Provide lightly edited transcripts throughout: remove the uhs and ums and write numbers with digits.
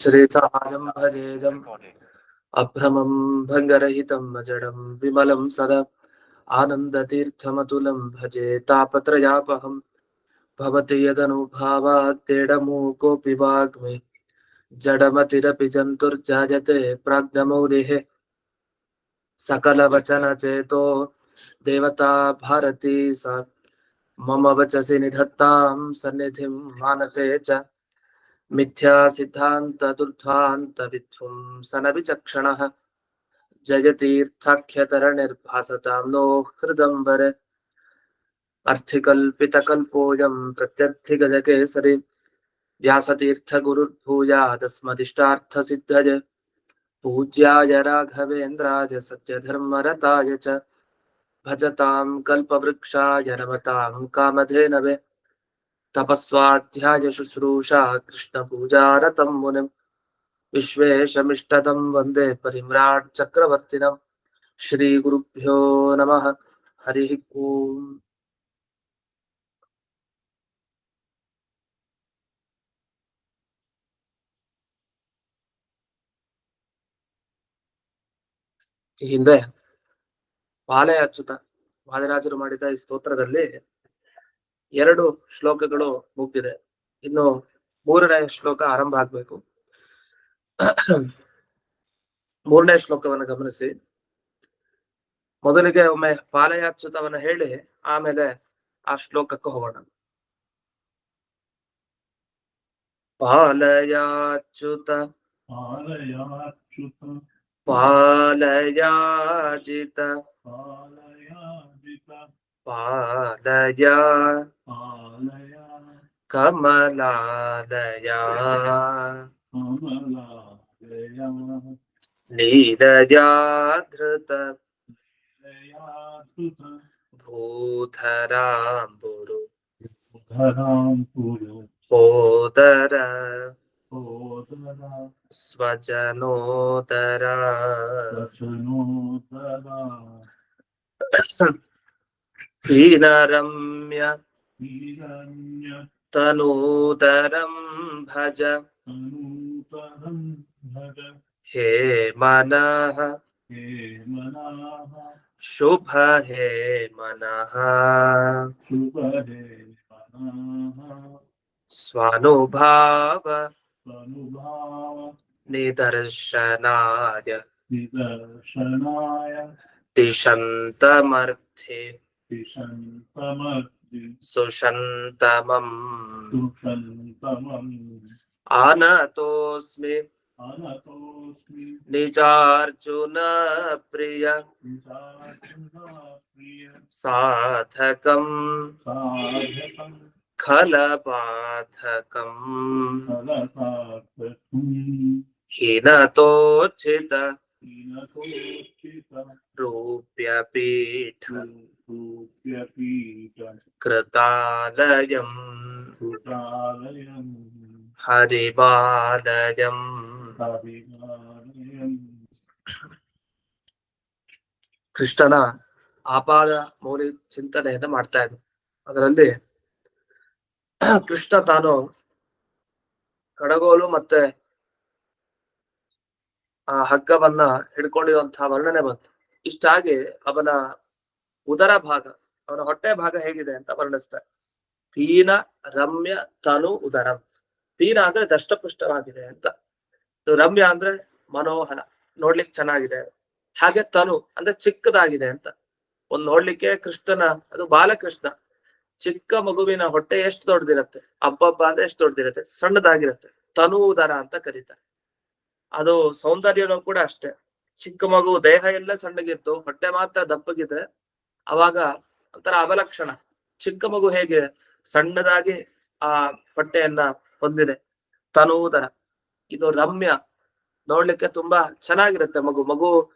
श्रीसहायं भजेदम् अभ्रमं भङ्गरहितं जडं विमलं सदा आनन्दतीर्थमतुलं भजे तापत्रयापहं भवति यदनुभावात्तेडमूकोऽपि वाग्मे जडमतिरपि जन्तुर्जायते प्राज्ञमौलिः सकलवचनचेतो देवता भारती सा मम वचसि निधत्तां सन्निधिं मानते च मिथ्या सिद्धांत दुर्ध्वांत विध्वंसन विचक्षणः जयतीर्थाख्यतरनिर्भासतां नो हृदम्बरे अर्थिकल्पितकल्पोऽयं प्रत्यर्थिगजकेसरी व्यासतीर्थगुरुर्भूयादस्मदिष्टार्थसिद्धये पूज्याय राघवेन्द्राय सत्यधर्मरताय च भजतां कल्पवृक्षाय नमतां कामधेनवे तपस्वाध्याय शुश्रूषा कृष्णपूजारतं मुनिम् विश्वेशमिष्टदं वन्दे परिम्राट् चक्रवर्तिनम् श्रीगुरुभ्यो नमः हरिः ओम् ಈ ಹಿಂದೆ ಬಾಲೆ ಅಚ್ಯುತ ವಾದಿರಾಜರು ಮಾಡಿದ ಈ ಸ್ತೋತ್ರದಲ್ಲಿ 2 ಶ್ಲೋಕಗಳು ಮುಗಿದಿದೆ. ಇನ್ನು 3ನೇ ಶ್ಲೋಕ ಆರಂಭ ಆಗ್ಬೇಕು. 3ನೇ ಶ್ಲೋಕವನ್ನು ಗಮನಿಸಿ. ಮೊದಲಿಗೆ ಒಮ್ಮೆ ಪಾಲಯಾಚ್ಯುತವನ್ನ ಹೇಳಿ ಆಮೇಲೆ ಆ ಶ್ಲೋಕಕ್ಕೆ ಹೋಗೋಣ. ಪಾಲಯಾಚ್ಯುತ ಪಾಲಯಾಜಿತ ಪಾಲಯ ಕಮಲಾಲಯ ಲೀಲಯಾಧೃತ ಭೂಧರಾಂಬುರು ಓದರ ಸ್ವಜನೋದರ ಹೀನರಮ್ಯ ತನೂದರಂ ಭಜ ಹೇ ಮನಃ ಶುಭ ಹೇ ಮನಃ ಸ್ವಾನುಭಾವ ನಿದರ್ಶನಾಯ ತಿಷಂತಮರ್ಥೆ ಸುಷಂತಮಂ ಆನತೋಸ್ಮಿ ನಿಜಾರ್ಜುನ ಪ್ರಿಯ ಸಾಧಕಂ ಖಲಬಾಧಕಂ ಹಿನತೋಚಿತ ರೂಪ್ಯಪೀಠ ಕೃತಾಲಯಂ ಹರಿವಾಲಯಂ. ಕೃಷ್ಣನ ಆಪಾದ ಮೌಲಿ ಚಿಂತನೆಯನ್ನು ಮಾಡ್ತಾ ಇದ್ರು. ಅದರಲ್ಲಿ ಕೃಷ್ಣ ತಾನು ಕಡಗೋಲು ಮತ್ತೆ ಆ ಹಗ್ಗವನ್ನ ಹಿಡ್ಕೊಂಡಿರುವಂತಹ ವರ್ಣನೆ ಬಂತು. ಇಷ್ಟಾಗಿ ಅವನ ಉದರ ಭಾಗ, ಅವನ ಹೊಟ್ಟೆ ಭಾಗ ಹೇಗಿದೆ ಅಂತ ವರ್ಣಿಸ್ತಾರೆ. ಪೀನ ರಮ್ಯ ತನು ಉದರಂ. ಪೀನ ಅಂದ್ರೆ ದಷ್ಟಪುಷ್ಟವಾಗಿದೆ ಅಂತ, ರಮ್ಯ ಅಂದ್ರೆ ಮನೋಹರ, ನೋಡ್ಲಿಕ್ಕೆ ಚೆನ್ನಾಗಿದೆ. ಹಾಗೆ ತನು ಅಂದ್ರೆ ಚಿಕ್ಕದಾಗಿದೆ ಅಂತ. ಒಂದ್ ನೋಡ್ಲಿಕ್ಕೆ ಕೃಷ್ಣನ, ಅದು ಬಾಲಕೃಷ್ಣ, ಚಿಕ್ಕ ಮಗುವಿನ ಹೊಟ್ಟೆ ಎಷ್ಟು ದೊಡ್ಡದಿರತ್ತೆ, ಅಬ್ಬಬ್ಬ ಅಂದ್ರೆ ಎಷ್ಟು ದೊಡ್ಡದಿರತ್ತೆ, ಸಣ್ಣದಾಗಿರತ್ತೆ. ತನು ಉದರ ಅಂತ ಕರೀತಾರೆ. ಅದು ಸೌಂದರ್ಯನೂ ಕೂಡ ಅಷ್ಟೇ. ಚಿಕ್ಕ ಮಗು ದೇಹ ಎಲ್ಲ ಸಣ್ಣಗಿತ್ತು, ಹೊಟ್ಟೆ ಮಾತ್ರ ದಪ್ಪಗಿದೆ, ಅವಾಗ ಒಂಥರ ಅವಲಕ್ಷಣ. ಚಿಕ್ಕ ಮಗು ಹೇಗೆ ಸಣ್ಣದಾಗಿ ಆ ಹೊಟ್ಟೆಯನ್ನ ಹೊಂದಿದೆ, ತನೂದರ. ಇದು ರಮ್ಯ, ನೋಡ್ಲಿಕ್ಕೆ ತುಂಬಾ ಚೆನ್ನಾಗಿರುತ್ತೆ. ಮಗು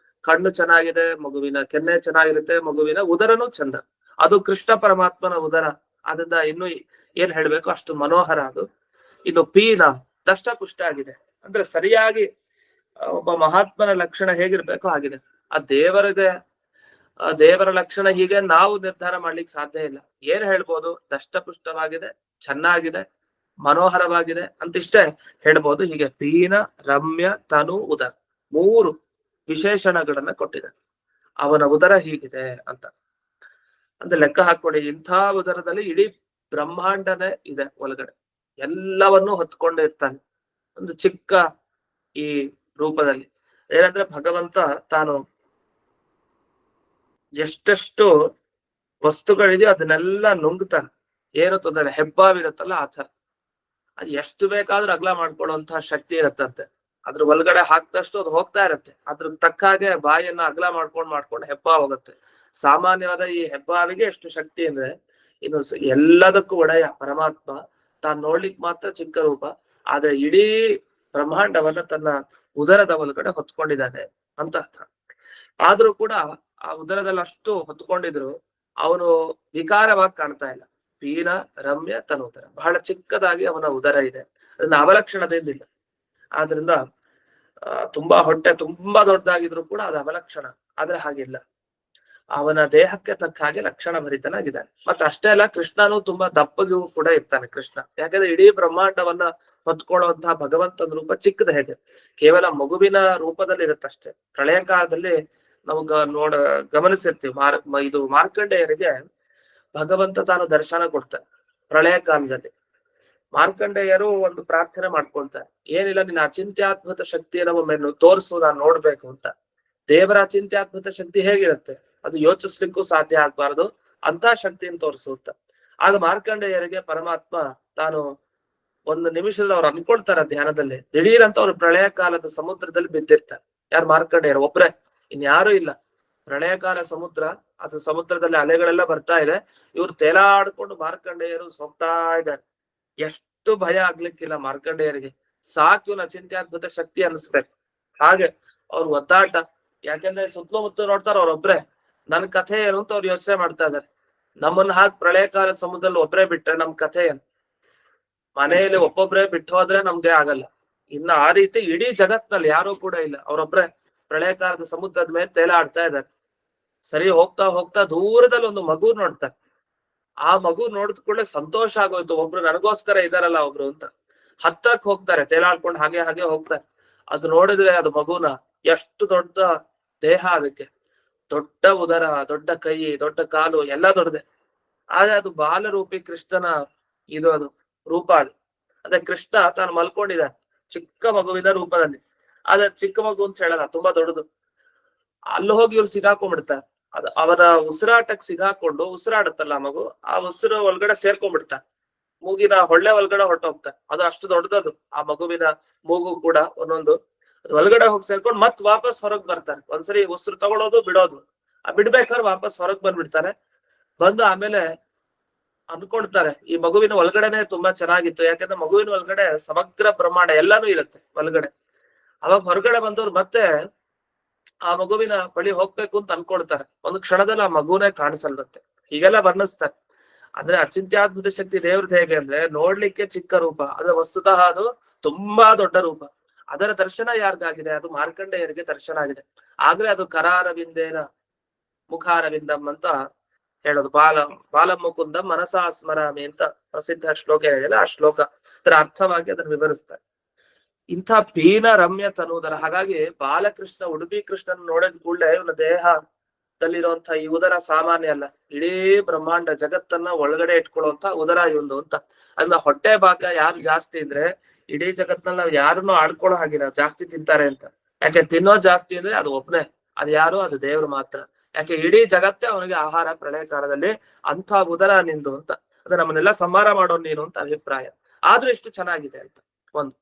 ಕಣ್ಣು ಚೆನ್ನಾಗಿದೆ, ಮಗುವಿನ ಕೆನ್ನೆ ಚೆನ್ನಾಗಿರುತ್ತೆ, ಮಗುವಿನ ಉದರನೂ ಚಂದ. ಅದು ಕೃಷ್ಣ ಪರಮಾತ್ಮನ ಉದರ. ಅದರಿಂದ ಇನ್ನು ಏನ್ ಹೇಳ್ಬೇಕು, ಅಷ್ಟು ಮನೋಹರ ಅದು. ಇನ್ನು ಪೀನ ದಷ್ಟಪುಷ್ಟ ಆಗಿದೆ ಅಂದ್ರೆ ಸರಿಯಾಗಿ ಒಬ್ಬ ಮಹಾತ್ಮನ ಲಕ್ಷಣ ಹೇಗಿರ್ಬೇಕು ಹಾಗಿದೆ. ಆ ದೇವರ ಲಕ್ಷಣ ಹೀಗೆ ನಾವು ನಿರ್ಧಾರ ಮಾಡ್ಲಿಕ್ಕೆ ಸಾಧ್ಯ ಇಲ್ಲ. ಏನ್ ಹೇಳ್ಬೋದು, ದಷ್ಟಪುಷ್ಟವಾಗಿದೆ, ಚೆನ್ನಾಗಿದೆ, ಮನೋಹರವಾಗಿದೆ ಅಂತಿಷ್ಟೇ ಹೇಳ್ಬೋದು. ಹೀಗೆ ಪೀನ, ರಮ್ಯ, ತನು, ಉದರ 3 ವಿಶೇಷಣಗಳನ್ನ ಕೊಟ್ಟಿದೆ. ಅವನ ಉದರ ಹೀಗಿದೆ ಅಂತ ಅಂದ್ರೆ ಲೆಕ್ಕ ಹಾಕೊಡಿ. ಇಂಥ ಉದರದಲ್ಲಿ ಇಡೀ ಬ್ರಹ್ಮಾಂಡನೇ ಇದೆ ಒಳಗಡೆ, ಎಲ್ಲವನ್ನೂ ಹೊತ್ಕೊಂಡೇ ಇರ್ತಾನೆ ಒಂದು ಚಿಕ್ಕ ಈ ರೂಪದಲ್ಲಿ. ಏನಂದ್ರೆ ಭಗವಂತ ತಾನು ಎಷ್ಟೆಷ್ಟು ವಸ್ತುಗಳಿದೆಯೋ ಅದನ್ನೆಲ್ಲ ನುಂಗ್ತಾನೆ. ಏನು ತೊಂದರೆ, ಹೆಬ್ಬಾವಿರುತ್ತಲ್ಲ ಆ ತರ, ಅದು ಎಷ್ಟು ಬೇಕಾದ್ರೂ ಅಗಲ ಮಾಡ್ಕೊಳ್ಳುವಂತಹ ಶಕ್ತಿ ಇರತ್ತಂತೆ. ಅದ್ರ ಒಳಗಡೆ ಹಾಕ್ದಷ್ಟು ಅದು ಹೋಗ್ತಾ ಇರತ್ತೆ. ಅದ್ರ ತಕ್ಕ ಹಾಗೆ ಬಾಯಿಯನ್ನ ಅಗಲ ಮಾಡ್ಕೊಂಡು ಹೆಬ್ಬ ಹೋಗುತ್ತೆ. ಸಾಮಾನ್ಯವಾದ ಈ ಹೆಬ್ಬಾವಿಗೆ ಎಷ್ಟು ಶಕ್ತಿ ಅಂದ್ರೆ, ಇನ್ನು ಎಲ್ಲದಕ್ಕೂ ಒಡೆಯ ಪರಮಾತ್ಮ ತಾನು ನೋಡ್ಲಿಕ್ ಮಾತ್ರ ಚಿಕ್ಕ ರೂಪ, ಆದ್ರೆ ಇಡೀ ಬ್ರಹ್ಮಾಂಡವನ್ನ ತನ್ನ ಉದರದ ಒಳಗಡೆ ಹೊತ್ಕೊಂಡಿದ್ದಾನೆ ಅಂತ ಅರ್ಥ. ಆದ್ರೂ ಕೂಡ ಆ ಉದರದಲ್ಲಿ ಅಷ್ಟು ಹೊತ್ಕೊಂಡಿದ್ರು ಅವನು ವಿಕಾರವಾಗಿ ಕಾಣ್ತಾ ಇಲ್ಲ. ಪೀನ, ರಮ್ಯ, ತನುದರ, ಬಹಳ ಚಿಕ್ಕದಾಗಿ ಅವನ ಉದರ ಇದೆ. ಅದನ್ನ ಅವಲಕ್ಷಣದಿಂದ, ಆದ್ರಿಂದ ತುಂಬಾ ಹೊಟ್ಟೆ ತುಂಬಾ ದೊಡ್ಡದಾಗಿದ್ರು ಕೂಡ ಅದು ಅವಲಕ್ಷಣ. ಆದ್ರೆ ಹಾಗಿಲ್ಲ, ಅವನ ದೇಹಕ್ಕೆ ತಕ್ಕ ಹಾಗೆ ಲಕ್ಷಣ ಭರಿತನಾಗಿದ್ದಾನೆ. ಮತ್ತೆ ಅಷ್ಟೇ ಅಲ್ಲ, ಕೃಷ್ಣನು ತುಂಬಾ ದಪ್ಪಗೂ ಕೂಡ ಇರ್ತಾನೆ ಕೃಷ್ಣ. ಯಾಕಂದ್ರೆ ಇಡೀ ಬ್ರಹ್ಮಾಂಡವನ್ನ ಹೊತ್ಕೊಳ್ಳುವಂತಹ ಭಗವಂತನ ರೂಪ ಚಿಕ್ಕದ ಹೇಗೆ, ಕೇವಲ ಮಗುವಿನ ರೂಪದಲ್ಲಿ ಇರುತ್ತಷ್ಟೇ. ಪ್ರಳಯ ಕಾಲದಲ್ಲಿ ನಾವು ಗಮನಿಸಿರ್ತೀವಿ. ಇದು ಮಾರ್ಕಂಡೇಯರಿಗೆ ಭಗವಂತ ತಾನು ದರ್ಶನ ಕೊಡ್ತಾನೆ ಪ್ರಳಯ ಕಾಲದಲ್ಲಿ. ಮಾರ್ಕಂಡೇಯರು ಒಂದು ಪ್ರಾರ್ಥನೆ ಮಾಡ್ಕೊಳ್ತಾರೆ, ಏನಿಲ್ಲ ನಿನ್ನ ಅಚಿಂತ್ಯಾದ್ಭುತ ಶಕ್ತಿಯನ್ನು ಒಮ್ಮೆ ತೋರಿಸು, ನಾನು ನೋಡ್ಬೇಕು ಅಂತ. ದೇವರ ಅಚಿಂತ್ಯಾದ್ಭುತ ಶಕ್ತಿ ಹೇಗಿರುತ್ತೆ, ಅದು ಯೋಚಿಸ್ಲಿಕ್ಕೂ ಸಾಧ್ಯ ಆಗ್ಬಾರ್ದು, ಅಂತ ಶಕ್ತಿಯನ್ನು ತೋರಿಸುತ್ತ. ಆಗ ಮಾರ್ಕಂಡೇಯರಿಗೆ ಪರಮಾತ್ಮ ತಾನು ಒಂದು ನಿಮಿಷದಲ್ಲಿ ಅವ್ರು ಅನ್ಕೊಳ್ತಾರ ಧ್ಯಾನದಲ್ಲಿ, ದಿಢೀರಂತ ಅವ್ರು ಪ್ರಳಯ ಕಾಲದ ಸಮುದ್ರದಲ್ಲಿ ಬಿದ್ದಿರ್ತಾರೆ. ಯಾರು, ಮಾರ್ಕಂಡೇಯರು ಒಬ್ರೆ, ಇನ್ಯಾರೂ ಇಲ್ಲ. ಪ್ರಳಯ ಕಾಲ ಸಮುದ್ರ, ಅದು ಸಮುದ್ರದಲ್ಲಿ ಅಲೆಗಳೆಲ್ಲ ಬರ್ತಾ ಇದೆ, ಇವ್ರು ತೇಲಾಡ್ಕೊಂಡು ಮಾರ್ಕಂಡೇಯರು ಹೋಗ್ತಾ ಇದ್ದಾರೆ. ಎಷ್ಟು ಭಯ ಆಗ್ಲಿಕ್ಕಿಲ್ಲ ಮಾರ್ಕಂಡೇಯರಿಗೆ, ಸಾಕು ಇವನ ಅಚಿಂತ್ಯಾದ್ಭುತ ಶಕ್ತಿ ಅನಿಸ್ಬೇಕು. ಹಾಗೆ ಅವ್ರು ಒದ್ದಾಟ, ಯಾಕೆಂದ್ರೆ ಸುತ್ತಮುತ್ತ ನೋಡ್ತಾರ ಅವ್ರೊಬ್ರೆ, ನನ್ ಕಥೆ ಏನು ಅಂತ ಅವ್ರು ಯೋಚನೆ ಮಾಡ್ತಾ ಇದಾರೆ. ನಮ್ಮನ್ನ ಹಾಗೆ ಪ್ರಳಯ ಕಾಲ ಸಮುದ್ರದಲ್ಲಿ ಒಬ್ರೇ ಬಿಟ್ರೆ ನಮ್ ಕಥೆ ಏನು, ಮನೆಯಲ್ಲಿ ಒಬ್ಬೊಬ್ರೆ ಬಿಟ್ಟು ಹೋದ್ರೆ ನಮ್ಗೆ ಆಗಲ್ಲ. ಇನ್ನು ಆ ರೀತಿ ಇಡೀ ಜಗತ್ನಲ್ಲಿ ಯಾರು ಕೂಡ ಇಲ್ಲ, ಅವ್ರೊಬ್ರೆ ಪ್ರಳಯ ಕಾಲದ ಸಮುದ್ರದ ಮೇಲೆ ತೇಲಾಡ್ತಾ ಇದ್ದಾರೆ. ಸರಿ ಹೋಗ್ತಾ ಹೋಗ್ತಾ ದೂರದಲ್ಲಿ ಒಂದು ಮಗು ನೋಡ್ತಾರೆ. ಆ ಮಗು ನೋಡಿದ ಕೂಡಲೇ ಸಂತೋಷ ಆಗೋಯ್ತು, ಒಬ್ರು ನನಗೋಸ್ಕರ ಇದಾರಲ್ಲ ಒಬ್ರು ಅಂತ. ಹತ್ತಕ್ ಹೋಗ್ತಾರೆ, ತೇಲಾಡ್ಕೊಂಡು ಹಾಗೆ ಹಾಗೆ ಹೋಗ್ತಾರೆ. ಅದು ನೋಡಿದ್ರೆ ಅದು ಮಗುನ, ಎಷ್ಟು ದೊಡ್ಡ ದೇಹ, ಅದಕ್ಕೆ ದೊಡ್ಡ ಉದರ, ದೊಡ್ಡ ಕೈ, ದೊಡ್ಡ ಕಾಲು, ಎಲ್ಲ ದೊಡ್ಡದೆ. ಆದ್ರೆ ಅದು ಬಾಲರೂಪಿ ಕೃಷ್ಣನ ಅದು ರೂಪ. ಅದು ಅದೇ ಕೃಷ್ಣ ತಾನು ಮಲ್ಕೊಂಡಿದ್ದಾನೆ ಚಿಕ್ಕ ಮಗುವಿನ ರೂಪದಲ್ಲಿ. ಆದ್ರೆ ಚಿಕ್ಕ ಮಗು ಅಂತ ಹೇಳಲ್ಲ, ತುಂಬಾ ದೊಡ್ಡದು. ಅಲ್ಲಿ ಹೋಗಿ ಇವ್ರು ಸಿಗಾಕೊಂಡ್ಬಿಡ್ತಾರೆ. ಅದು ಅವರ ಉಸಿರಾಟಕ್ಕೆ ಸಿಗಾಕೊಂಡು ಉಸಿರಾಡುತ್ತಲ್ಲ ಆ ಮಗು, ಆ ಉಸಿರು ಒಳಗಡೆ ಸೇರ್ಕೊಂಡ್ಬಿಡ್ತಾರೆ, ಮೂಗಿನ ಹೊಳ್ಳೆ ಒಳಗಡೆ ಹೊರಟೋಗ್ತಾರೆ. ಅದು ಅಷ್ಟು ದೊಡ್ಡದದು. ಆ ಮಗುವಿನ ಮೂಗು ಕೂಡ ಒಂದೊಂದು ಅದು ಒಳಗಡೆ ಹೋಗಿ ಸೇರ್ಕೊಂಡು ಮತ್ ವಾಪಸ್ ಹೊರಗ್ ಬರ್ತಾರೆ. ಒಂದ್ಸರಿ ಉಸಿರು ತಗೊಳೋದು ಬಿಡೋದು, ಆ ಬಿಡ್ಬೇಕಾದ್ರೆ ವಾಪಸ್ ಹೊರಗ್ ಬಂದ್ಬಿಡ್ತಾರೆ. ಬಂದು ಆಮೇಲೆ ಅನ್ಕೊಳ್ತಾರೆ ಈ ಮಗುವಿನ ಒಳಗಡೆನೆ ತುಂಬಾ ಚೆನ್ನಾಗಿತ್ತು, ಯಾಕಂದ್ರೆ ಮಗುವಿನ ಒಳಗಡೆ ಸಮಗ್ರ ಬ್ರಹ್ಮಾಂಡ ಎಲ್ಲಾನು ಇರುತ್ತೆ ಒಳಗಡೆ. ಅವಾಗ ಹೊರಗಡೆ ಬಂದವ್ರು ಮತ್ತೆ ಆ ಮಗುವಿನ ಬಳಿ ಹೋಗ್ಬೇಕು ಅಂತ ಅನ್ಕೊಳ್ತಾರೆ. ಒಂದು ಕ್ಷಣದಲ್ಲಿ ಆ ಮಗುನೇ ಕಾಣಿಸಲ್ರುತ್ತೆ. ಹೀಗೆಲ್ಲ ವರ್ಣಿಸ್ತಾರೆ. ಅಂದ್ರೆ ಅಚಿಂತ್ಯಾದ್ಭುತ ಶಕ್ತಿ ದೇವ್ರದ್ದು ಹೇಗೆ ಅಂದ್ರೆ, ನೋಡ್ಲಿಕ್ಕೆ ಚಿಕ್ಕ ರೂಪ, ಆದ್ರೆ ವಸ್ತುತಃ ಅದು ತುಂಬಾ ದೊಡ್ಡ ರೂಪ. ಅದರ ದರ್ಶನ ಯಾರಿಗಾಗಿದೆ, ಅದು ಮಾರ್ಕಂಡೇಯರಿಗೆ ದರ್ಶನ ಆಗಿದೆ. ಆದ್ರೆ ಅದು ಕರಾರವಿಂದೇನ ಮುಖಾರವಿಂದಂ ಅಂತ ಹೇಳೋದು. ಬಾಲ ಮುಕುಂದ ಮನಸಾ ಸ್ಮರಾಮಿ ಅಂತ ಪ್ರಸಿದ್ಧ ಶ್ಲೋಕ ಹೇಳಿಲ್ಲ, ಆ ಶ್ಲೋಕ ಅದರ ಅರ್ಥವಾಗಿ ಅದನ್ನು ವಿವರಿಸ್ತಾರೆ. ಇಂಥ ಪೀನ, ರಮ್ಯ, ತನುದರ. ಹಾಗಾಗಿ ಬಾಲಕೃಷ್ಣ, ಉಡುಪಿ ಕೃಷ್ಣನ್ ನೋಡಿದ ಕೂಡಲೇ ಇವನ ದೇಹದಲ್ಲಿರುವಂತಹ ಈ ಉದರ ಸಾಮಾನ್ಯ ಅಲ್ಲ, ಇಡೀ ಬ್ರಹ್ಮಾಂಡ ಜಗತ್ತನ್ನ ಒಳಗಡೆ ಇಟ್ಕೊಳ್ಳುವಂತ ಉದರ ಇವಂದು ಅಂತ. ಅದ್ರ ಹೊಟ್ಟೆ ಭಾಗ ಯಾರು ಜಾಸ್ತಿ ಇದ್ರೆ ಇಡೀ ಜಗತ್ನಲ್ಲಿ ನಾವು ಯಾರನ್ನೂ ಆಡ್ಕೊಳ್ಳೋ ಹಾಗಿಲ್ಲ, ಜಾಸ್ತಿ ತಿಂತಾರೆ ಅಂತ. ಯಾಕೆ ತಿನ್ನೋ ಜಾಸ್ತಿ ಅಂದ್ರೆ ಅದು ಒಬ್ನೇ, ಅದು ಯಾರು, ಅದು ದೇವ್ರು ಮಾತ್ರ. ಯಾಕೆ ಇಡೀ ಜಗತ್ತೇ ಅವನಿಗೆ ಆಹಾರ ಪ್ರಳಯ ಕಾಲದಲ್ಲಿ. ಅಂಥ ಉದರ ನಿಂದು ಅಂತ, ಅಂದ್ರೆ ನಮ್ಮನ್ನೆಲ್ಲ ಸಂಹಾರ ಮಾಡೋನ್ ನೀನು ಅಂತ ಅಭಿಪ್ರಾಯ. ಆದ್ರೂ ಎಷ್ಟು ಚೆನ್ನಾಗಿದೆ ಅಂತ ಒಂದು.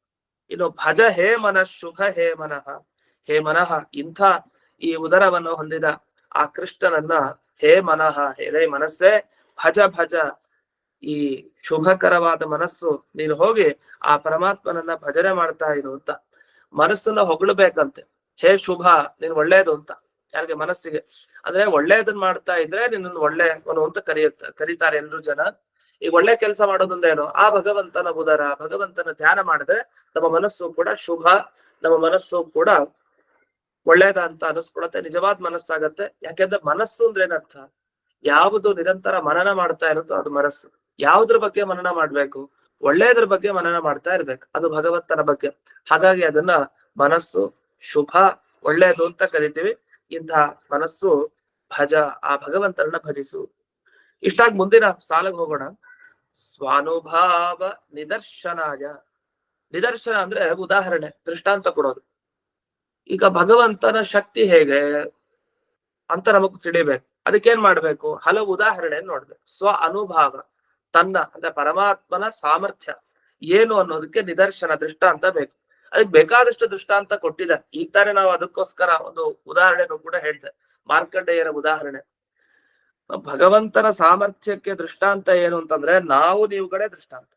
ಇನ್ನು ಭಜ ಹೇ ಮನಃ ಶುಭ ಹೇ ಮನಃ, ಹೇ ಮನಃ, ಇಂಥ ಈ ಉದರವನ್ನು ಹೊಂದಿದ ಆ ಕೃಷ್ಣನನ್ನ ಹೇ ಮನಃ, ಹೇ ಮನಸ್ಸೇ, ಭಜ ಭಜ, ಈ ಶುಭಕರವಾದ ಮನಸ್ಸು, ನೀನು ಹೋಗಿ ಆ ಪರಮಾತ್ಮನನ್ನ ಭಜನೆ ಮಾಡ್ತಾ ಇರು ಅಂತ. ಮನಸ್ಸನ್ನ ಹೊಗಳಬೇಕಂತೆ. ಹೇ ಶುಭ, ನೀನ್ ಒಳ್ಳೇದು ಅಂತ. ಯಾರಿಗೆ, ಮನಸ್ಸಿಗೆ. ಅಂದ್ರೆ ಒಳ್ಳೇದನ್ನ ಮಾಡ್ತಾ ಇದ್ರೆ ನಿನ್ನನ್ನು ಒಳ್ಳೆಯವನು ಅಂತ ಕರೀತಾರೆ ಎಲ್ರು ಜನ. ಈಗ ಒಳ್ಳೆ ಕೆಲಸ ಮಾಡೋದಂದೇನು, ಆ ಭಗವಂತನ ಉದರ, ಭಗವಂತನ ಧ್ಯಾನ ಮಾಡಿದ್ರೆ ನಮ್ಮ ಮನಸ್ಸು ಕೂಡ ಶುಭ, ನಮ್ಮ ಮನಸ್ಸು ಕೂಡ ಒಳ್ಳೇದ ಅಂತ ಅನಿಸ್ಕೊಳತ್ತೆ, ನಿಜವಾದ ಮನಸ್ಸಾಗತ್ತೆ. ಯಾಕೆಂದ್ರೆ ಮನಸ್ಸು ಅಂದ್ರೆ ಏನರ್ಥ, ಯಾವುದು ನಿರಂತರ ಮನನ ಮಾಡ್ತಾ ಇರುತ್ತೋ ಅದು ಮನಸ್ಸು. ಯಾವ್ದ್ರ ಬಗ್ಗೆ ಮನನ ಮಾಡ್ಬೇಕು, ಒಳ್ಳೆಯದ್ರ ಬಗ್ಗೆ ಮನನ ಮಾಡ್ತಾ ಇರ್ಬೇಕು, ಅದು ಭಗವಂತನ ಬಗ್ಗೆ. ಹಾಗಾಗಿ ಅದನ್ನ ಮನಸ್ಸು ಶುಭ ಒಳ್ಳೆಯದು ಅಂತ ಕರಿತೀವಿ. ಇಂತಹ ಮನಸ್ಸು ಭಜ, ಆ ಭಗವಂತನನ್ನ ಭಜಿಸು. ಇಷ್ಟಾಗಿ ಮುಂದಿನ ಸಾಲಿಗೆ ಹೋಗೋಣ. ಸ್ವಾನುಭಾವ ನಿದರ್ಶನಾಯ. ನಿದರ್ಶನ ಅಂದ್ರೆ ಉದಾಹರಣೆ, ದೃಷ್ಟಾಂತ ಕೊಡೋದು. ಈಗ ಭಗವಂತನ ಶಕ್ತಿ ಹೇಗೆ ಅಂತ ನಮಗ್ ತಿಳಿಬೇಕು. ಅದಕ್ಕೇನ್ ಮಾಡ್ಬೇಕು? ಹಲವು ಉದಾಹರಣೆ ನೋಡ್ಬೇಕು. ಸ್ವ ಅನುಭಾವ, ತನ್ನ ಅಂದ್ರೆ ಪರಮಾತ್ಮನ ಸಾಮರ್ಥ್ಯ ಏನು ಅನ್ನೋದಕ್ಕೆ ನಿದರ್ಶನ, ದೃಷ್ಟಾಂತ ಬೇಕು. ಅದಕ್ಕೆ ಬೇಕಾದಷ್ಟು ದೃಷ್ಟಾಂತ ಕೊಟ್ಟಿದ್ದಾರೆ. ಈಗ ತಾನೇ ನಾವು ಅದಕ್ಕೋಸ್ಕರ ಒಂದು ಉದಾಹರಣೆನೂ ಕೂಡ ಹೇಳ್ದೆ, ಮಾರ್ಕಂಡೇಯರ ಉದಾಹರಣೆ. ಭಗವಂತನ ಸಾಮರ್ಥ್ಯಕ್ಕೆ ದೃಷ್ಟಾಂತ ಏನು ಅಂತಂದ್ರೆ ನಾವು ನೀವುಗಳೇ ದೃಷ್ಟಾಂತ.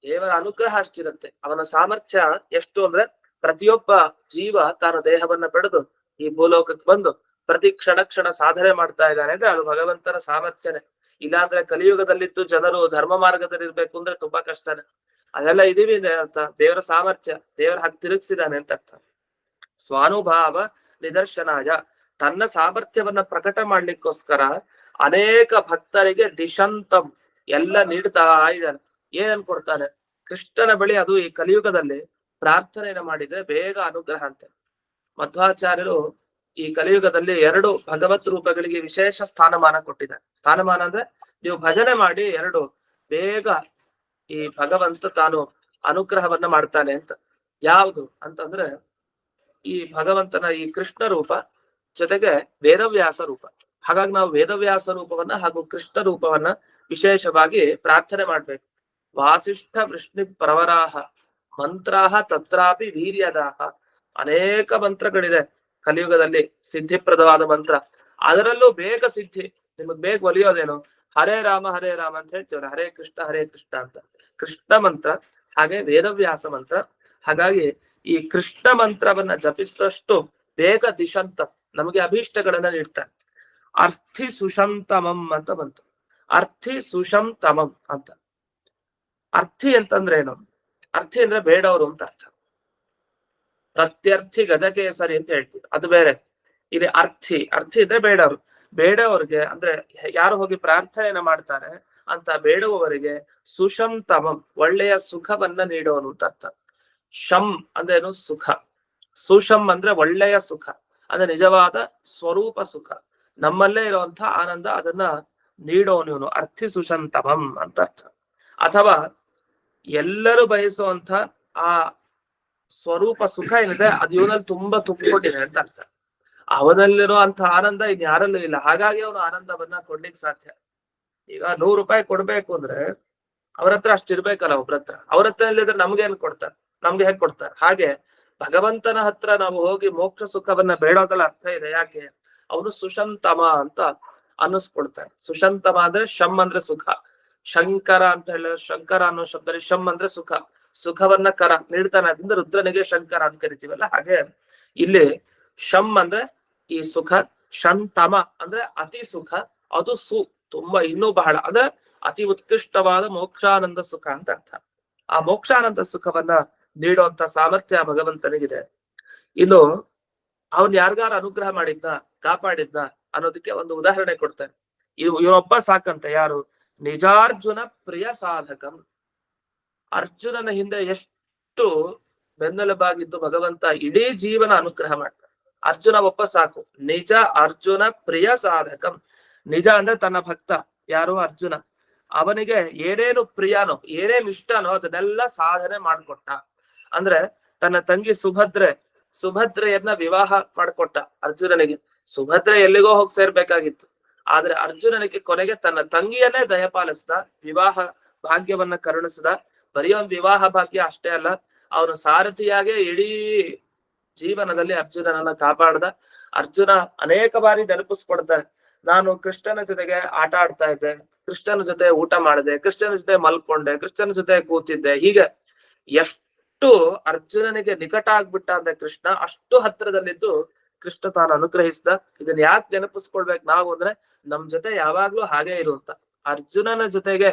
ದೇವರ ಅನುಗ್ರಹ ಅಷ್ಟಿರುತ್ತೆ. ಅವನ ಸಾಮರ್ಥ್ಯ ಎಷ್ಟು ಅಂದ್ರೆ ಪ್ರತಿಯೊಬ್ಬ ಜೀವ ತಾನು ದೇಹವನ್ನ ಪಡೆದು ಈ ಭೂಲೋಕಕ್ಕೆ ಬಂದು ಪ್ರತಿ ಕ್ಷಣ ಸಾಧನೆ ಮಾಡ್ತಾ ಇದ್ದಾನೆ ಅಂದ್ರೆ ಅದು ಭಗವಂತನ ಸಾಮರ್ಥ್ಯನೇ. ಇಲ್ಲಾಂದ್ರೆ ಕಲಿಯುಗದಲ್ಲಿದ್ದು ಜನರು ಧರ್ಮ ಮಾರ್ಗದಲ್ಲಿ ಇರ್ಬೇಕು ಅಂದ್ರೆ ತುಂಬಾ ಕಷ್ಟನೇ. ಅದೆಲ್ಲ ಇದೀವಿ ಅಂತ ದೇವರ ಸಾಮರ್ಥ್ಯ, ದೇವರ ಹಾಗೆ ತಿರುಗಿಸಿದಾನೆ ಅಂತ ಅರ್ಥ. ಸ್ವಾನುಭಾವ ನಿದರ್ಶನಾಯ, ತನ್ನ ಸಾಮರ್ಥ್ಯವನ್ನ ಪ್ರಕಟ ಮಾಡ್ಲಿಕ್ಕೋಸ್ಕರ ಅನೇಕ ಭಕ್ತರಿಗೆ ದಿಶಂತಂ ಎಲ್ಲ ನೀಡ್ತಾ ಇದ್ದಾನೆ. ಏನ್ ಕೊಡ್ತಾನೆ? ಕೃಷ್ಣನ ಬಳಿ, ಅದು ಈ ಕಲಿಯುಗದಲ್ಲಿ ಪ್ರಾರ್ಥನೆಯನ್ನು ಮಾಡಿದ್ರೆ ಬೇಗ ಅನುಗ್ರಹ ಅಂತೆ. ಮಧ್ವಾಚಾರ್ಯರು ಈ ಕಲಿಯುಗದಲ್ಲಿ 2 ಭಗವತ್ ರೂಪಗಳಿಗೆ ವಿಶೇಷ ಸ್ಥಾನಮಾನ ಕೊಟ್ಟಿದ್ದಾರೆ. ಸ್ಥಾನಮಾನ ಅಂದ್ರೆ ನೀವು ಭಜನೆ ಮಾಡಿ 2 ಬೇಗ ಈ ಭಗವಂತ ತಾನು ಅನುಗ್ರಹವನ್ನ ಮಾಡ್ತಾನೆ ಅಂತ. ಯಾವುದು ಅಂತಂದ್ರೆ ಈ ಭಗವಂತನ ಈ ಕೃಷ್ಣ ರೂಪ ಜೊತೆಗೆ ವೇದವ್ಯಾಸ ರೂಪ. ಹಾಗಾಗಿ ನಾವು ವೇದವ್ಯಾಸ ರೂಪವನ್ನ ಹಾಗೂ ಕೃಷ್ಣ ರೂಪವನ್ನ ವಿಶೇಷವಾಗಿ ಪ್ರಾರ್ಥನೆ ಮಾಡ್ಬೇಕು. ವಾಸಿಷ್ಠ ವೃಷ್ಣಿ ಪ್ರವರಾಹ ಮಂತ್ರಾಹ ತತ್ರಾಪಿ ವೀರ್ಯದಾಹ. ಅನೇಕ ಮಂತ್ರಗಳಿದೆ ಕಲಿಯುಗದಲ್ಲಿ, ಸಿದ್ಧಿಪ್ರದವಾದ ಮಂತ್ರ. ಅದರಲ್ಲೂ ಬೇಗ ಸಿದ್ಧಿ, ನಿಮಗ್ ಬೇಗ ಒಲಿಯೋದೇನು? ಹರೇ ರಾಮ ಅಂತ ಹೇಳ್ತೀವ್ರ, ಹರೇ ಕೃಷ್ಣ ಅಂತ ಕೃಷ್ಣ ಮಂತ್ರ, ಹಾಗೆ ವೇದವ್ಯಾಸ ಮಂತ್ರ. ಹಾಗಾಗಿ ಈ ಕೃಷ್ಣ ಮಂತ್ರವನ್ನ ಜಪಿಸಿದಷ್ಟು ಬೇಗ ದಿಶಂತ ನಮಗೆ ಅಭೀಷ್ಟಗಳನ್ನ ನೀಡ್ತಾರೆ. ಅರ್ಥಿ ಸುಶಂತಮಂ ಅಂತ ಬಂತು. ಅರ್ಥಿ ಸುಶಂತಮಂ ಅಂತ. ಅರ್ಥಿ ಅಂತಂದ್ರೆ ಏನು? ಅರ್ಥಿ ಅಂದ್ರೆ ಬೇಡವರು ಅಂತ ಅರ್ಥ. ಪ್ರತ್ಯರ್ಥಿ ಗಜಕೇಸರಿ ಅಂತ ಹೇಳ್ತೀವಿ, ಅದು ಬೇರೆ. ಇಲ್ಲಿ ಅರ್ಥಿ ಅಂದ್ರೆ ಬೇಡವರು. ಬೇಡವರಿಗೆ ಅಂದ್ರೆ ಯಾರು ಹೋಗಿ ಪ್ರಾರ್ಥನೆಯನ್ನ ಮಾಡ್ತಾರೆ ಅಂತ ಬೇಡುವವರಿಗೆ ಸುಶಂತಮಂ ಒಳ್ಳೆಯ ಸುಖವನ್ನ ನೀಡುವನು ಅಂತ ಅರ್ಥ. ಶಂ ಅಂದ್ರೇನು? ಸುಖ. ಸುಶಂ ಅಂದ್ರೆ ಒಳ್ಳೆಯ ಸುಖ, ಅಂದ್ರೆ ನಿಜವಾದ ಸ್ವರೂಪ ಸುಖ, ನಮ್ಮಲ್ಲೇ ಇರುವಂತಹ ಆನಂದ, ಅದನ್ನ ನೀಡೋನು ಇವನು. ಅರ್ಥಿ ಸುಶಂತಮಂ ಅಂತ ಅರ್ಥ. ಅಥವಾ ಎಲ್ಲರೂ ಬಯಸುವಂತ ಆ ಸ್ವರೂಪ ಸುಖ ಏನಿದೆ ಅದು ಇವನಲ್ಲಿ ತುಂಬಾ ತುಂಬಿಕೊಂಡಿದೆ ಅಂತ ಅರ್ಥ. ಅವನಲ್ಲಿರುವಂತಹ ಆನಂದ ಇನ್ ಯಾರಲ್ಲೂ ಇಲ್ಲ. ಹಾಗಾಗಿ ಅವನು ಆನಂದವನ್ನ ಕೊಡ್ಲಿಕ್ಕೆ ಸಾಧ್ಯ. ಈಗ 100 ರೂಪಾಯಿ ಕೊಡ್ಬೇಕು ಅಂದ್ರೆ ಅವ್ರ ಹತ್ರ ಅಷ್ಟಿರ್ಬೇಕಲ್ಲ. ಅವ್ರ ಹತ್ರ ಇಲ್ಲಿದ್ರೆ ನಮ್ಗೇನ್ ಕೊಡ್ತಾರೆ? ನಮ್ಗೆ ಹೇಗ್ ಕೊಡ್ತಾರೆ? ಹಾಗೆ ಭಗವಂತನ ಹತ್ರ ನಾವು ಹೋಗಿ ಮೋಕ್ಷ ಸುಖವನ್ನ ಬೇಡೋದಲ್ಲ ಅರ್ಥ ಇದೆ. ಯಾಕೆ? ಅವನು ಸುಶಂತಮ ಅಂತ ಅನ್ನಿಸ್ಕೊಡ್ತಾರೆ. ಸುಶಂತಮ ಅಂದ್ರೆ ಶಮ್ ಅಂದ್ರೆ ಸುಖ, ಶಂಕರ ಅಂತ ಹೇಳ, ಶಂಕರ ಅನ್ನೋ ಶಬ್ದದಲ್ಲಿ ಶಮ್ ಅಂದ್ರೆ ಸುಖ, ಸುಖವನ್ನ ಕರ ನೀಡ್ತಾನೆ. ಅದರಿಂದ ರುದ್ರನಿಗೆ ಶಂಕರ ಅಂತ ಕರಿತೀವಲ್ಲ, ಹಾಗೆ ಇಲ್ಲಿ ಶಮ್ ಅಂದ್ರೆ ಈ ಸುಖ, ಶಂತಮ ಅಂದ್ರೆ ಅತಿ ಸುಖ, ಅದು ತುಂಬಾ ಇನ್ನೂ ಬಹಳ ಅಂದ್ರೆ ಅತಿ ಉತ್ಕೃಷ್ಟವಾದ ಮೋಕ್ಷಾನಂದ ಸುಖ ಅಂತ ಅರ್ಥ. ಆ ಮೋಕ್ಷಾನಂದ ಸುಖವನ್ನ ನೀಡುವಂತ ಸಾಮರ್ಥ್ಯ ಭಗವಂತನಿಗಿದೆ. ಇನ್ನು ಅವನ್ ಯಾರಿಗಾರ ಅನುಗ್ರಹ ಮಾಡಿದ್ನ, ಕಾಪಾಡಿದ್ನ ಅನ್ನೋದಕ್ಕೆ ಒಂದು ಉದಾಹರಣೆ ಕೊಡ್ತಾನೆ. ಇವನೊಬ್ಬ ಸಾಕಂತ. ಯಾರು? ನಿಜಾರ್ಜುನ ಪ್ರಿಯ ಸಾಧಕಂ. ಅರ್ಜುನನ ಹಿಂದೆ ಎಷ್ಟು ಬೆನ್ನೆಲುಬಾಗಿದ್ದು ಭಗವಂತ ಇಡೀ ಜೀವನ ಅನುಗ್ರಹ ಮಾಡ್ತಾನೆ. ಅರ್ಜುನ ಒಬ್ಬ ಸಾಕು. ನಿಜ ಅರ್ಜುನ ಪ್ರಿಯ ಸಾಧಕಂ. ನಿಜ ಅಂದ್ರೆ ತನ್ನ ಭಕ್ತ ಯಾರು? ಅರ್ಜುನ. ಅವನಿಗೆ ಏನೇನು ಪ್ರಿಯನೋ, ಏನೇನು ಇಷ್ಟನೋ ಅದನ್ನೆಲ್ಲ ಸಾಧನೆ ಮಾಡ್ಕೊಟ್ಟ. ಅಂದ್ರೆ ತನ್ನ ತಂಗಿ ಸುಭದ್ರೆಯನ್ನ ವಿವಾಹ ಮಾಡ್ಕೊಟ್ಟ ಅರ್ಜುನನಿಗೆ. ಸುಭದ್ರೆ ಎಲ್ಲಿಗೋ ಹೋಗಿ ಸೇರ್ಬೇಕಾಗಿತ್ತು, ಆದ್ರೆ ಅರ್ಜುನನಿಗೆ ಕೊನೆಗೆ ತನ್ನ ತಂಗಿಯನ್ನೇ ದಯಪಾಲಿಸಿದ, ವಿವಾಹ ಭಾಗ್ಯವನ್ನ ಕರುಣಿಸಿದ. ಬರೀ ಒಂದು ವಿವಾಹ ಭಾಗ್ಯ ಅಷ್ಟೇ ಅಲ್ಲ, ಅವನು ಸಾರಥಿಯಾಗೆ ಇಡೀ ಜೀವನದಲ್ಲಿ ಅರ್ಜುನನನ್ನ ಕಾಪಾಡ್ದ. ಅರ್ಜುನ ಅನೇಕ ಬಾರಿ ನೆನಪಿಸ್ಕೊಡ್ತಾರೆ, ನಾನು ಕೃಷ್ಣನ ಜೊತೆಗೆ ಆಟ ಆಡ್ತಾ ಇದ್ದೆ, ಕೃಷ್ಣನ ಜೊತೆ ಊಟ ಮಾಡಿದೆ, ಕೃಷ್ಣನ ಜೊತೆ ಮಲ್ಕೊಂಡೆ, ಕೃಷ್ಣನ ಜೊತೆ ಕೂತಿದ್ದೆ. ಹೀಗೆ ಎಷ್ಟು ಅರ್ಜುನನಿಗೆ ನಿಕಟ ಆಗ್ಬಿಟ್ಟ ಅಂದ್ರೆ ಕೃಷ್ಣ, ಅಷ್ಟು ಹತ್ರದಲ್ಲಿದ್ದು ಕೃಷ್ಣ ತಾನು ಅನುಗ್ರಹಿಸಿದ. ಇದನ್ನ ಯಾಕೆ ನೆನಪಿಸ್ಕೊಳ್ಬೇಕು ನಾವು ಅಂದ್ರೆ ನಮ್ ಜೊತೆ ಯಾವಾಗ್ಲೂ ಹಾಗೆ ಇರುವಂತ. ಅರ್ಜುನನ ಜೊತೆಗೆ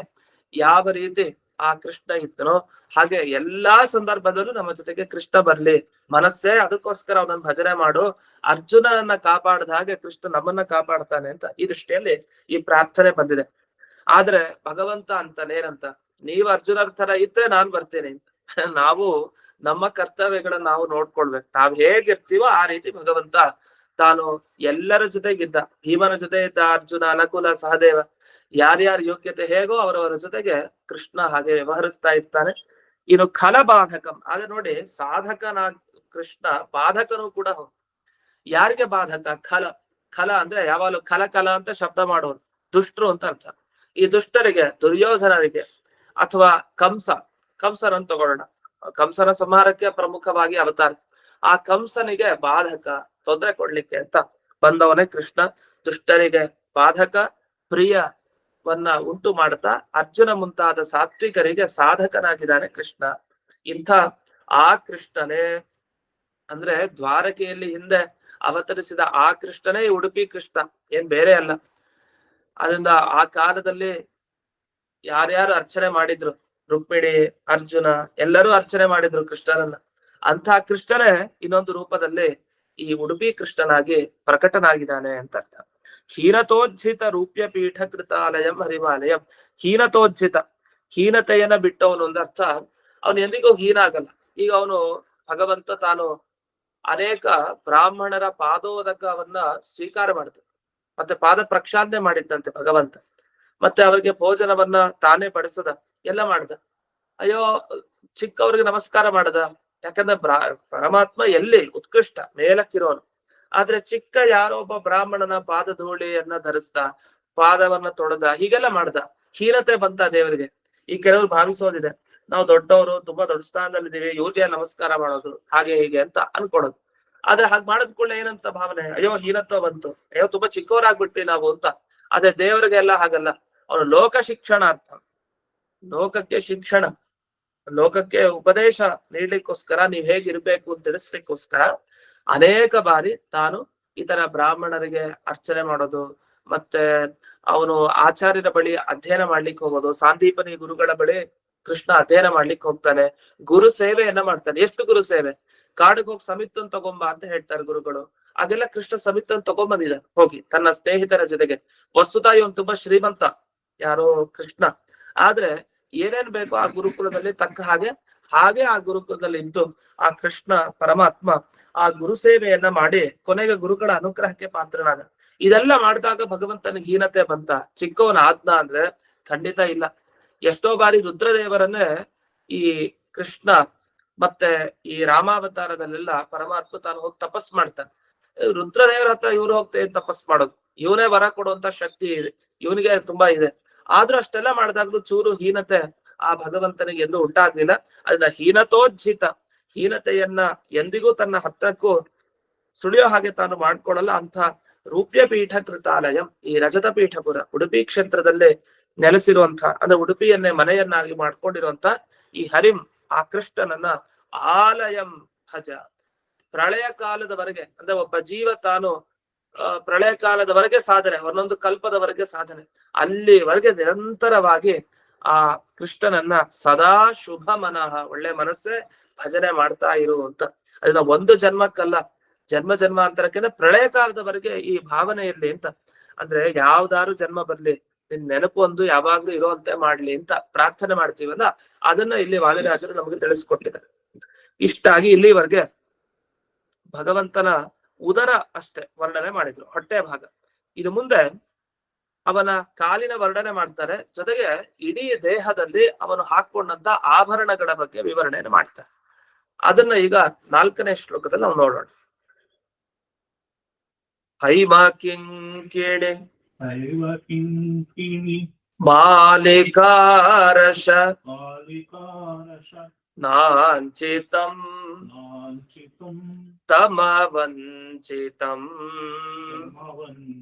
ಯಾವ ರೀತಿ ಆ ಕೃಷ್ಣ ಇದ್ದನೋ ಹಾಗೆ ಎಲ್ಲಾ ಸಂದರ್ಭದಲ್ಲೂ ನಮ್ಮ ಜೊತೆಗೆ ಕೃಷ್ಣ ಬರ್ಲಿ. ಮನಸ್ಸೇ ಅದಕ್ಕೋಸ್ಕರ ಅವನನ್ನ ಭಜನೆ ಮಾಡು. ಅರ್ಜುನನನ್ನ ಕಾಪಾಡದ ಹಾಗೆ ಕೃಷ್ಣ ನಮ್ಮನ್ನ ಕಾಪಾಡ್ತಾನೆ ಅಂತ ಈ ದೃಷ್ಟಿಯಲ್ಲಿ ಈ ಪ್ರಾರ್ಥನೆ ಬಂದಿದೆ. ಆದ್ರೆ ಭಗವಂತ ಅಂತಾನೇನಂತ, ನೀವು ಅರ್ಜುನರ ತರ ಇದ್ರೆ ನಾನ್ ಬರ್ತೇನೆ ಅಂತ. ನಾವು ನಮ್ಮ ಕರ್ತವ್ಯಗಳನ್ನ ನಾವು ನೋಡ್ಕೊಳ್ಬೇಕು. ನಾವ್ ಹೇಗಿರ್ತೀವೋ ಆ ರೀತಿ ಭಗವಂತ ತಾನು ಎಲ್ಲರ ಜೊತೆಗಿದ್ದ. ಭೀಮನ ಜೊತೆ ಇದ್ದ ಅರ್ಜುನ, ನಕುಲ, ಸಹದೇವ, ಯಾರ್ಯಾರ ಯೋಗ್ಯತೆ ಹೇಗೋ ಅವರವರ ಜೊತೆಗೆ ಕೃಷ್ಣ ಹಾಗೆ ವ್ಯವಹರಿಸ್ತಾ ಇರ್ತಾನೆ. ಇನ್ನು ಖಲಬಾಧಕಂ, ಆಗ ನೋಡಿ ಸಾಧಕನ ಕೃಷ್ಣ, ಬಾಧಕನು ಕೂಡ ಹೌದು. ಯಾರಿಗೆ ಬಾಧಕ? ಖಲ. ಖಲ ಅಂದ್ರೆ ಯಾವಾಗಲೂ ಖಲ ಕಲ ಅಂತ ಶಬ್ದ ಮಾಡೋರು, ದುಷ್ಟರು ಅಂತ ಅರ್ಥ. ಈ ದುಷ್ಟರಿಗೆ, ದುರ್ಯೋಧನರಿಗೆ, ಅಥವಾ ಕಂಸನನ್ನು ತಗೊಳ್ಳೋಣ. ಕಂಸನ ಸಂಹಾರಕ್ಕೆ ಪ್ರಮುಖವಾಗಿ ಅವತಾರ. ಆ ಕಂಸನಿಗೆ ಬಾಧಕ, ತೊಂದರೆ ಕೊಡ್ಲಿಕ್ಕೆ ಅಂತ ಬಂದವನೇ ಕೃಷ್ಣ. ದುಷ್ಟರಿಗೆ ಬಾಧಕ, ಪ್ರಿಯವನ್ನ ಉಂಟು ಮಾಡ್ತಾ ಅರ್ಜುನ ಮುಂತಾದ ಸಾತ್ವಿಕರಿಗೆ ಸಾಧಕನಾಗಿದ್ದಾನೆ ಕೃಷ್ಣ. ಇಂಥ ಆ ಕೃಷ್ಣನೇ ಅಂದ್ರೆ ದ್ವಾರಕೆಯಲ್ಲಿ ಹಿಂದೆ ಅವತರಿಸಿದ ಆ ಕೃಷ್ಣನೇ ಉಡುಪಿ ಕೃಷ್ಣ, ಏನ್ ಬೇರೆ ಅಲ್ಲ. ಅದರಿಂದ ಆ ಕಾಲದಲ್ಲಿ ಯಾರ್ಯಾರು ಅರ್ಚನೆ ಮಾಡಿದ್ರು, ರುಕ್ಮಿಣಿ, ಅರ್ಜುನ ಎಲ್ಲರೂ ಅರ್ಚನೆ ಮಾಡಿದ್ರು ಕೃಷ್ಣನನ್ನ. ಅಂತ ಕೃಷ್ಣನೇ ಇನ್ನೊಂದು ರೂಪದಲ್ಲಿ ಈ ಉಡುಪಿ ಕೃಷ್ಣನಾಗಿ ಪ್ರಕಟನಾಗಿದ್ದಾನೆ ಅಂತ ಅರ್ಥ. ಹೀನತೋಜ್ಜಿತ ರೂಪ್ಯ ಪೀಠ ಕೃತಾಲಯಂ ಹರಿಮಾಲಯಂ. ಹೀನತೋಜ್ಜಿತ, ಹೀನತೆಯನ್ನ ಬಿಟ್ಟವನು ಒಂದು ಅರ್ಥ. ಅವನು ಎಂದಿಗೂ ಹೀನ ಆಗಲ್ಲ. ಈಗ ಅವನು ಭಗವಂತ ತಾನು ಅನೇಕ ಬ್ರಾಹ್ಮಣರ ಪಾದೋದಕವನ್ನ ಸ್ವೀಕಾರ ಮಾಡಿದ, ಮತ್ತೆ ಪಾದ ಪ್ರಕ್ಷಾಲನೆ ಮಾಡಿದ್ದಂತೆ ಭಗವಂತ. ಮತ್ತೆ ಅವರಿಗೆ ಭೋಜನವನ್ನ ತಾನೇ ಬಡಿಸದ, ಎಲ್ಲ ಮಾಡ್ದ. ಅಯ್ಯೋ ಚಿಕ್ಕವ್ರಿಗೆ ನಮಸ್ಕಾರ ಮಾಡದ, ಯಾಕಂದ್ರೆ ಪರಮಾತ್ಮ ಎಲ್ಲಿ ಉತ್ಕೃಷ್ಟ ಮೇಲಕ್ಕಿರೋನು. ಆದ್ರೆ ಚಿಕ್ಕ ಯಾರೋ ಒಬ್ಬ ಬ್ರಾಹ್ಮಣನ ಪಾದ ಧೂಳಿಯನ್ನ ಧರಿಸ್ದ, ಪಾದವನ್ನ ತೊಳೆದ, ಹೀಗೆಲ್ಲ ಮಾಡ್ದ. ಹೀನತೆ ಬಂತ ದೇವರಿಗೆ. ಈ ಕೆಲವರು ಭಾವಿಸೋದಿದೆ, ನಾವು ದೊಡ್ಡವರು, ತುಂಬಾ ದೊಡ್ಡ ಸ್ಥಾನದಲ್ಲಿದ್ದೀವಿ, ಇವ್ರಿಗೆ ನಮಸ್ಕಾರ ಮಾಡೋದು, ಹಾಗೆ ಹೀಗೆ ಅಂತ ಅನ್ಕೊಡೋದು. ಆದ್ರೆ ಹಾಗೆ ಮಾಡದ್ ಕೂಡ ಏನಂತ ಭಾವನೆ, ಅಯ್ಯೋ ಹೀನತ್ವ ಬಂತು, ಅಯ್ಯೋ ತುಂಬಾ ಚಿಕ್ಕವರಾಗ್ಬಿಟ್ವಿ ನಾವು ಅಂತ. ಅದೇ ದೇವರಿಗೆಲ್ಲ ಹಾಗಲ್ಲ. ಅವನು ಲೋಕ ಶಿಕ್ಷಣಾರ್ಥ, ಲೋಕಕ್ಕೆ ಶಿಕ್ಷಣ, ಲೋಕಕ್ಕೆ ಉಪದೇಶ ನೀಡ್ಲಿಕ್ಕೋಸ್ಕರ, ನೀವ್ ಹೇಗಿರ್ಬೇಕು ಅಂತ ತಿಳಿಸ್ಲಿಕ್ಕೋಸ್ಕರ ಅನೇಕ ಬಾರಿ ತಾನು ಈ ತರ ಬ್ರಾಹ್ಮಣರಿಗೆ ಅರ್ಚನೆ ಮಾಡೋದು, ಮತ್ತೆ ಅವನು ಆಚಾರ್ಯರ ಬಳಿ ಅಧ್ಯಯನ ಮಾಡ್ಲಿಕ್ಕೆ ಹೋಗೋದು. ಸಾಂದೀಪನಿ ಗುರುಗಳ ಬಳಿ ಕೃಷ್ಣ ಅಧ್ಯಯನ ಮಾಡ್ಲಿಕ್ಕೆ ಹೋಗ್ತಾನೆ, ಗುರು ಸೇವೆಯನ್ನ ಮಾಡ್ತಾನೆ. ಎಷ್ಟು ಗುರು ಸೇವೆ? ಕಾಡಿಗೆ ಹೋಗಿ ಸಮಿತ್ತನ್ ತಗೊಂಬ ಅಂತ ಹೇಳ್ತಾರೆ ಗುರುಗಳು. ಅದೆಲ್ಲ ಕೃಷ್ಣ ಸಮಿತ್ತನ್ ತಗೊಂಬಂದಿದ ಹೋಗಿ ತನ್ನ ಸ್ನೇಹಿತರ ಜೊತೆಗೆ. ವಸ್ತುತ ಇವನು ತುಂಬಾ ಶ್ರೀಮಂತ, ಯಾರೋ ಕೃಷ್ಣ. ಆದ್ರೆ ಏನೇನ್ ಬೇಕೋ ಆ ಗುರುಕುಲದಲ್ಲಿ ತಕ್ಕ ಹಾಗೆ ಆ ಗುರುಕುಲದಲ್ಲಿ ಇದ್ದು ಆ ಕೃಷ್ಣ ಪರಮಾತ್ಮ ಆ ಗುರು ಸೇವೆಯನ್ನ ಮಾಡಿ ಕೊನೆಗೆ ಗುರುಗಳ ಅನುಗ್ರಹಕ್ಕೆ ಪಾತ್ರನಾದ. ಇದೆಲ್ಲ ಮಾಡಿದಾಗ ಭಗವಂತನಿಗೆ ಹೀನತೆ ಬಂತ, ಚಿಕ್ಕವನ ಆದ್ನ ಅಂದ್ರೆ ಖಂಡಿತ ಇಲ್ಲ. ಎಷ್ಟೋ ಬಾರಿ ರುದ್ರದೇವರನ್ನೇ ಈ ಕೃಷ್ಣ ಮತ್ತೆ ಈ ರಾಮಾವತಾರದಲ್ಲೆಲ್ಲ ಪರಮಾತ್ಮ ತಾನು ಹೋಗಿ ತಪಸ್ ಮಾಡ್ತಾನೆ. ರುದ್ರದೇವರ ಹತ್ರ ಇವ್ರು ಹೋಗ್ತೇವೆ ತಪಸ್ ಮಾಡೋದು, ಇವನೇ ವರ ಕೊಡುವಂತ ಶಕ್ತಿ ಇದೆ, ಇವನಿಗೆ ತುಂಬಾ ಇದೆ. ಆದ್ರೂ ಅಷ್ಟೆಲ್ಲ ಮಾಡಿದಾಗ್ಲೂ ಚೂರು ಹೀನತೆ ಆ ಭಗವಂತನಿಗೆ ಎಂದು ಉಂಟಾಗ್ಲಿಲ್ಲ. ಅದನ್ನ ಹೀನತೋಜ್ಜಿತ, ಹೀನತೆಯನ್ನ ಎಂದಿಗೂ ತನ್ನ ಹತ್ತಕ್ಕೂ ಸುಳಿಯೋ ಹಾಗೆ ತಾನು ಮಾಡ್ಕೊಡಲ್ಲ. ಅಂತ ರೂಪ್ಯ ಪೀಠ ಕೃತಾಲಯಂ, ಈ ರಜತ ಪೀಠಪುರ ಉಡುಪಿ ಕ್ಷೇತ್ರದಲ್ಲೇ ನೆಲೆಸಿರುವಂತ, ಅಂದ್ರೆ ಉಡುಪಿಯನ್ನೇ ಮನೆಯನ್ನಾಗಿ ಮಾಡ್ಕೊಂಡಿರುವಂತ ಈ ಹರಿಂ ಆ ಕೃಷ್ಣನನ್ನ ಆಲಯಂ ಭಜ. ಪ್ರಳಯ ಕಾಲದವರೆಗೆ, ಅಂದ್ರೆ ಒಬ್ಬ ಜೀವ ತಾನು ಪ್ರಳಯ ಕಾಲದವರೆಗೆ ಸಾಧನೆ, ಒಂದೊಂದು ಕಲ್ಪದವರೆಗೆ ಸಾಧನೆ, ಅಲ್ಲಿವರೆಗೆ ನಿರಂತರವಾಗಿ ಆ ಕೃಷ್ಣನನ್ನ ಸದಾ ಶುಭ ಮನಃ, ಒಳ್ಳೆ ಮನಸ್ಸೇ ಭಜನೆ ಮಾಡ್ತಾ ಇರುವಂತ. ಅದನ್ನ ಒಂದು ಜನ್ಮಕ್ಕಲ್ಲ, ಜನ್ಮ ಜನ್ಮಾಂತರಕ್ಕಿಂತ ಪ್ರಳಯ ಕಾಲದವರೆಗೆ ಈ ಭಾವನೆ ಇರ್ಲಿ ಅಂತ. ಅಂದ್ರೆ ಯಾವ್ದಾರು ಜನ್ಮ ಬರ್ಲಿ, ನಿನ್ ನೆನಪು ಒಂದು ಯಾವಾಗ್ಲೂ ಇರುವಂತೆ ಮಾಡ್ಲಿ ಅಂತ ಪ್ರಾರ್ಥನೆ ಮಾಡ್ತೀವಲ್ಲ, ಅದನ್ನ ಇಲ್ಲಿ ವಾದಿರಾಜರು ನಮಗೆ ತಿಳಿಸ್ಕೊಟ್ಟಿದ್ದಾರೆ. ಇಷ್ಟಾಗಿ ಇಲ್ಲಿವರೆಗೆ ಭಗವಂತನ ಉದರ ಅಷ್ಟೇ ವರ್ಣನೆ ಮಾಡಿದ್ರು, ಹೊಟ್ಟೆ ಭಾಗ. ಇದು ಮುಂದೆ ಅವನ ಕಾಲಿನ ವರ್ಣನೆ ಮಾಡ್ತಾರೆ, ಜೊತೆಗೆ ಇಡೀ ದೇಹದಲ್ಲಿ ಅವನು ಹಾಕೊಂಡಂತ ಆಭರಣಗಳ ಬಗ್ಗೆ ವಿವರಣೆಯನ್ನು ಮಾಡ್ತಾರೆ. ಅದನ್ನ ಈಗ 4ನೇ ಶ್ಲೋಕದಲ್ಲಿ ನಾವು ನೋಡೋಣ. ಹೈಮ ಕಿಂಕಿಣಿ ಮಾಲಿಕಾರಶ ನಾಂಚಿತಂ ತಮವಂಚಿತಂ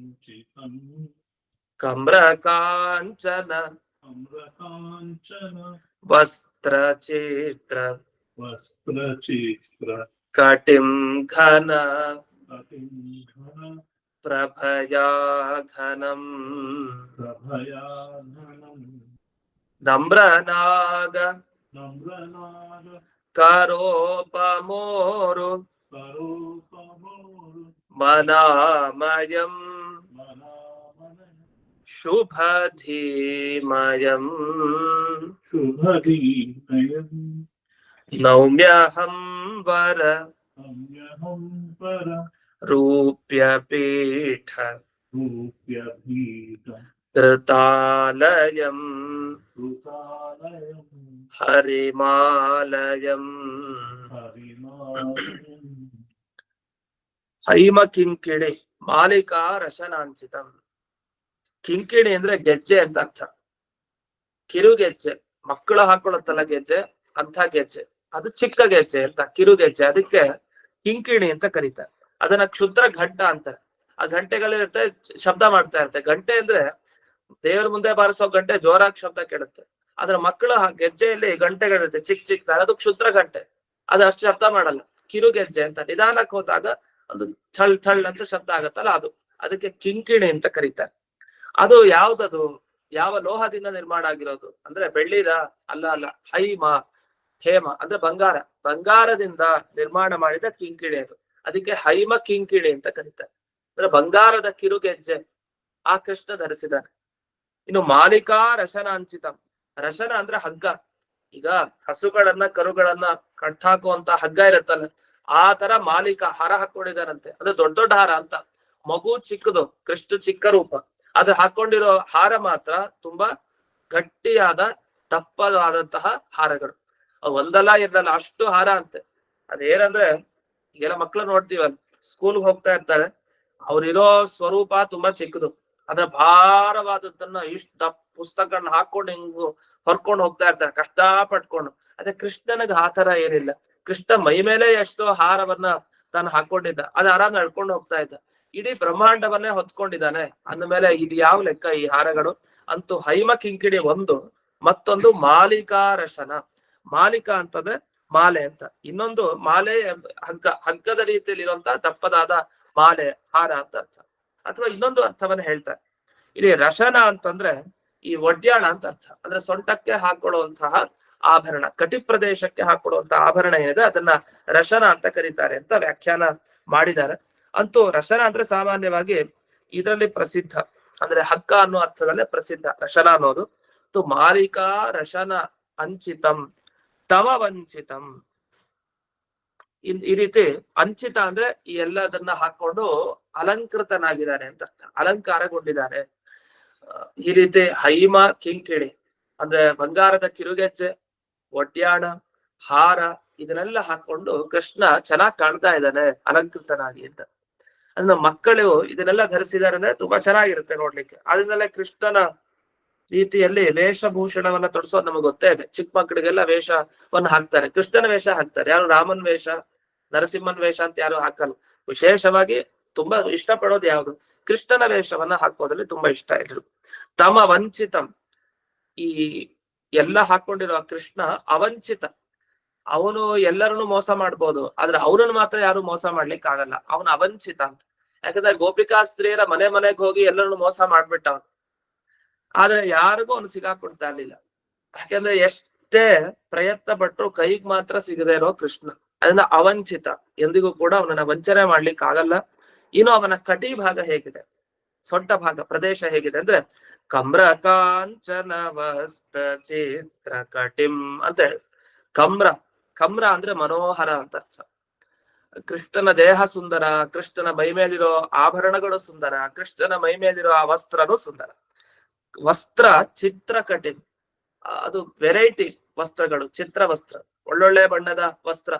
ಕಮ್ರಕಾಂಚನ ವಸ್ತ್ರಚಿತ್ರ ಕಟಿಂ ಘನ ಪ್ರಭಯಾ ಘನಂ ನಮ್ರನಾಗ ಕರೋಪಮೋರು ಮನಾಮಯಂ ಶುಭಧೀಮಯಂ ಶುಭಧೀಮಯಂ ನೌಮ್ಯಹಂ ವರ ಪರ ರೂಪ್ಯಪೀಠ ರೂಪ್ಯಪೀಠ ಧೃತಾಲಯಂ ಋತಾಲಯಂ ಹರಿಮಾಲಯಂ ಹರಿಮಾಲಯಂ ಹೈಮ ಕಿಂಕಿಣಿ ಮಾಲಿಕಾ ರಶನಾಂಚಿತಂ. ಕಿಂಕಿಣಿ ಅಂದ್ರೆ ಗೆಜ್ಜೆ ಅಂತ ಅರ್ಥ. ಕಿರುಗೆಜ್ಜೆ, ಮಕ್ಕಳು ಹಾಕೊಳ್ಳುತ್ತಲ್ಲ ಗೆಜ್ಜೆ, ಅಂತ ಗೆಜ್ಜೆ. ಅದು ಚಿಕ್ಕ ಗೆಜ್ಜೆ ಅಂತ, ಕಿರುಗೆಜ್ಜೆ. ಅದಕ್ಕೆ ಕಿಂಕಿಣಿ ಅಂತ ಕರೀತಾರೆ. ಅದನ್ನ ಕ್ಷುದ್ರ ಘಂಟ ಅಂತಾರೆ. ಆ ಗಂಟೆಗಳಿರುತ್ತೆ, ಶಬ್ದ ಮಾಡ್ತಾ ಇರುತ್ತೆ. ಗಂಟೆ ಅಂದ್ರೆ ದೇವರ ಮುಂದೆ ಬಾರಿಸೋ ಗಂಟೆ, ಜೋರಾಗಿ ಶಬ್ದ ಕೇಳುತ್ತೆ. ಅದ್ರ ಮಕ್ಕಳು ಗೆಜ್ಜೆಯಲ್ಲಿ ಗಂಟೆಗಳಿರುತ್ತೆ ಚಿಕ್ಕ ಚಿಕ್ಕ, ಅದು ಕ್ಷುದ್ರ ಗಂಟೆ. ಅದು ಅಷ್ಟು ಶಬ್ದ ಮಾಡಲ್ಲ. ಕಿರುಗೆಜ್ಜೆ ಅಂತ ನಿಧಾನಕ್ಕೆ ಹೋದಾಗ ಒಂದು ಠಳ್ ಠಳ್ ಅಂತ ಶಬ್ದ ಆಗತ್ತಲ್ಲ, ಅದು ಅದಕ್ಕೆ ಕಿಂಕಿಣಿ ಅಂತ ಕರೀತಾರೆ. ಅದು ಯಾವ್ದದು, ಯಾವ ಲೋಹದಿಂದ ನಿರ್ಮಾಣ ಆಗಿರೋದು ಅಂದ್ರೆ ಬೆಳ್ಳಿದ? ಅಲ್ಲ ಅಲ್ಲ, ಹೈಮ, ಹೇಮ ಅಂದ್ರೆ ಬಂಗಾರ. ಬಂಗಾರದಿಂದ ನಿರ್ಮಾಣ ಮಾಡಿದ ಕಿಂಕಿಣಿ ಅದು. ಅದಕ್ಕೆ ಹೈಮ ಕಿಂಕಿಣಿ ಅಂತ ಕರೀತಾರೆ. ಅಂದ್ರೆ ಬಂಗಾರದ ಕಿರುಗೆಜ್ಜೆ ಆ ಕೃಷ್ಣ ಧರಿಸಿದ್ದಾನೆ. ಇನ್ನು ಮಾಲಿಕಾ ರಶನಾಂಚಿತಂ. ರಶನ ಅಂದ್ರೆ ಹಗ್ಗ. ಈಗ ಹಸುಗಳನ್ನ ಕರುಗಳನ್ನ ಕಟ್ಟಾಕುವಂತ ಹಗ್ಗ ಇರುತ್ತಲ್ಲ, ಆ ತರ ಮಾಲಿಕ ಹಾರ ಹಾಕೊಂಡಿದಾರಂತೆ. ಅದು ದೊಡ್ಡ ದೊಡ್ಡ ಹಾರ ಅಂತ. ಮಗು ಚಿಕ್ಕದು, ಕೃಷ್ಣ ಚಿಕ್ಕ ರೂಪ. ಅದು ಹಾಕೊಂಡಿರೋ ಹಾರ ಮಾತ್ರ ತುಂಬಾ ಗಟ್ಟಿಯಾದ ದಪ್ಪದಾದಂತಹ ಹಾರಗಳು. ಒಂದಲ್ಲ ಎರಡಲ್ಲ, ಅಷ್ಟು ಹಾರ ಅಂತೆ. ಅದೇನಂದ್ರೆ ಈಗೆಲ್ಲ ಮಕ್ಳು ನೋಡ್ತೀವಲ್ಲ, ಸ್ಕೂಲ್ಗೆ ಹೋಗ್ತಾ ಇರ್ತಾರೆ, ಅವ್ರಿರೋ ಸ್ವರೂಪ ತುಂಬಾ ಚಿಕ್ಕದು. ಅದ್ರ ಭಾರವಾದದ್ದನ್ನ ಇಷ್ಟು ದಪ್ಪ ಪುಸ್ತಕಗಳನ್ನ ಹಾಕೊಂಡು ಹಿಂಗು ಹೊರ್ಕೊಂಡು ಹೋಗ್ತಾ ಇರ್ತಾರೆ ಕಷ್ಟ ಪಟ್ಕೊಂಡು. ಅದೇ ಕೃಷ್ಣನಿಗೆ ಆ ತರ ಏನಿಲ್ಲ. ಕೃಷ್ಣ ಮೈ ಮೇಲೆ ಎಷ್ಟೋ ಹಾರವನ್ನ ತಾನು ಹಾಕೊಂಡಿದ್ದ, ಅದು ಆರಾಮ್ ನಡ್ಕೊಂಡು ಹೋಗ್ತಾ ಇದ್ದ. ಇಡೀ ಬ್ರಹ್ಮಾಂಡವನ್ನೇ ಹೊತ್ಕೊಂಡಿದ್ದಾನೆ ಅಂದ್ಮೇಲೆ ಇದು ಯಾವ ಲೆಕ್ಕ ಈ ಹಾರಗಳು? ಅಂತೂ ಹೈಮ ಕಿಂಕಿಣಿ ಒಂದು, ಮತ್ತೊಂದು ಮಾಲಿಕಾ ರಶನ. ಮಾಲಿಕಾ ಅಂತಂದ್ರೆ ಮಾಲೆ ಅಂತ, ಇನ್ನೊಂದು ಮಾಲೆ ಹಗ್ಗ, ಹಗ್ಗದ ರೀತಿಯಲ್ಲಿ ಇರುವಂತಹ ದಪ್ಪದಾದ ಮಾಲೆ, ಹಾರ ಅಂತ ಅರ್ಥ. ಅಥವಾ ಇನ್ನೊಂದು ಅರ್ಥವನ್ನ ಹೇಳ್ತಾರೆ ಇಲ್ಲಿ. ರಶನ ಅಂತಂದ್ರೆ ಈ ಒಡ್ಯಾಣ ಅಂತ ಅರ್ಥ. ಅಂದ್ರೆ ಸೊಂಟಕ್ಕೆ ಹಾಕೊಳ್ಳುವಂತಹ ಆಭರಣ, ಕಟಿ ಪ್ರದೇಶಕ್ಕೆ ಹಾಕೊಳ್ಳುವಂತಹ ಆಭರಣ ಏನಿದೆ ಅದನ್ನ ರಶನ ಅಂತ ಕರೀತಾರೆ ಅಂತ ವ್ಯಾಖ್ಯಾನ ಮಾಡಿದ್ದಾರೆ. ಅಂತೂ ರಶನ ಅಂದ್ರೆ ಸಾಮಾನ್ಯವಾಗಿ ಇದರಲ್ಲಿ ಪ್ರಸಿದ್ಧ, ಅಂದ್ರೆ ಹಗ್ಗ ಅನ್ನೋ ಅರ್ಥದಲ್ಲೇ ಪ್ರಸಿದ್ಧ ರಶನ ಅನ್ನೋದು. ಮಾಲಿಕಾ ರಶನ ಅಂಚಿತಂ ತಮ ವಂಚಿತಂ. ಈ ರೀತಿ ಅಂಚಿತ ಅಂದ್ರೆ ಈ ಎಲ್ಲದನ್ನ ಹಾಕೊಂಡು ಅಲಂಕೃತನಾಗಿದ್ದಾನೆ ಅಂತ ಅರ್ಥ, ಅಲಂಕಾರಗೊಂಡಿದ್ದಾನೆ. ಈ ರೀತಿ ಹೈಮ ಕಿಂಕಿಣಿ ಅಂದ್ರೆ ಬಂಗಾರದ ಕಿರುಗೆಜ್ಜೆ, ಒಡ್ಯಾಣ, ಹಾರ ಇದನ್ನೆಲ್ಲ ಹಾಕೊಂಡು ಕೃಷ್ಣ ಚೆನ್ನಾಗಿ ಕಾಣ್ತಾ ಇದ್ದಾನೆ ಅಲಂಕೃತನಾಗಿ ಅಂತ. ಅಂದ್ರೆ ಮಕ್ಕಳು ಇದನ್ನೆಲ್ಲ ಧರಿಸಿದ್ದಾರೆ ಅಂದ್ರೆ ತುಂಬಾ ಚೆನ್ನಾಗಿರುತ್ತೆ ನೋಡ್ಲಿಕ್ಕೆ. ಅದನ್ನೆಲ್ಲ ಕೃಷ್ಣನ ರೀತಿಯಲ್ಲಿ ವೇಷಭೂಷಣವನ್ನ ತೊಡಸೋದು ನಮಗೆ ಗೊತ್ತೇ ಇದೆ. ಚಿಕ್ಕ ಮಕ್ಕಳಿಗೆಲ್ಲ ವೇಷವನ್ನು ಹಾಕ್ತಾರೆ, ಕೃಷ್ಣನ ವೇಷ ಹಾಕ್ತಾರೆ. ಯಾರು ರಾಮನ್ ವೇಷ, ನರಸಿಂಹನ್ ವೇಷ ಅಂತ ಯಾರು ಹಾಕಲ್ಲ. ವಿಶೇಷವಾಗಿ ತುಂಬಾ ಇಷ್ಟಪಡೋದು ಯಾವುದು? ಕೃಷ್ಣನ ವೇಷವನ್ನ ಹಾಕೋದ್ರಲ್ಲಿ ತುಂಬಾ ಇಷ್ಟ ಇದ್ರು. ತಮ ವಂಚಿತಂ, ಈ ಎಲ್ಲ ಹಾಕೊಂಡಿರೋ ಕೃಷ್ಣ ಅವಂಚಿತ. ಅವನು ಎಲ್ಲರನ್ನು ಮೋಸ ಮಾಡ್ಬೋದು, ಆದ್ರೆ ಅವನನ್ನು ಮಾತ್ರ ಯಾರು ಮೋಸ ಮಾಡ್ಲಿಕ್ಕೆ ಆಗಲ್ಲ. ಅವನು ಅವಂಚಿತ ಅಂತ. ಯಾಕಂದ್ರೆ ಗೋಪಿಕಾ ಸ್ತ್ರೀಯರ ಮನೆ ಮನೆಗೆ ಹೋಗಿ ಎಲ್ಲರನ್ನು ಮೋಸ ಮಾಡ್ಬಿಟ್ಟ ಅವನು. ಆದ್ರೆ ಯಾರಿಗೂ ಅವನು ಸಿಗಾಕೊಡ್ತಾ ಇರ್ಲಿಲ್ಲ. ಯಾಕಂದ್ರೆ ಎಷ್ಟೇ ಪ್ರಯತ್ನ ಪಟ್ಟರು ಕೈಗೆ ಮಾತ್ರ ಸಿಗದೆ ಇರೋ ಕೃಷ್ಣ. ಅದನ್ನ ಅವಂಚಿತ, ಎಂದಿಗೂ ಕೂಡ ಅವನನ್ನ ವಂಚನೆ ಮಾಡ್ಲಿಕ್ಕೆ ಆಗಲ್ಲ. ಇನ್ನು ಅವನ ಕಟಿ ಭಾಗ ಹೇಗಿದೆ, ಸೊಂಟ ಭಾಗ ಪ್ರದೇಶ ಹೇಗಿದೆ ಅಂದ್ರೆ ಕಮ್ರ ಕಾಂಚನ ವಸ್ತ್ರ ಚಿತ್ರ ಕಟಿಂ ಅಂತ ಹೇಳಿ. ಕಮ್ರ, ಕಮ್ರ ಅಂದ್ರೆ ಮನೋಹರ ಅಂತ ಅರ್ಥ. ಕೃಷ್ಣನ ದೇಹ ಸುಂದರ, ಕೃಷ್ಣನ ಮೈ ಮೇಲಿರೋ ಆಭರಣಗಳು ಸುಂದರ, ಕೃಷ್ಣನ ಮೈ ಮೇಲಿರೋ ಆ ವಸ್ತ್ರನು ಸುಂದರ. ವಸ್ತ್ರ ಚಿತ್ರ ಕಟಿಂ, ಅದು ವೆರೈಟಿ ವಸ್ತ್ರಗಳು, ಚಿತ್ರ ವಸ್ತ್ರ, ಒಳ್ಳೊಳ್ಳೆ ಬಣ್ಣದ ವಸ್ತ್ರ.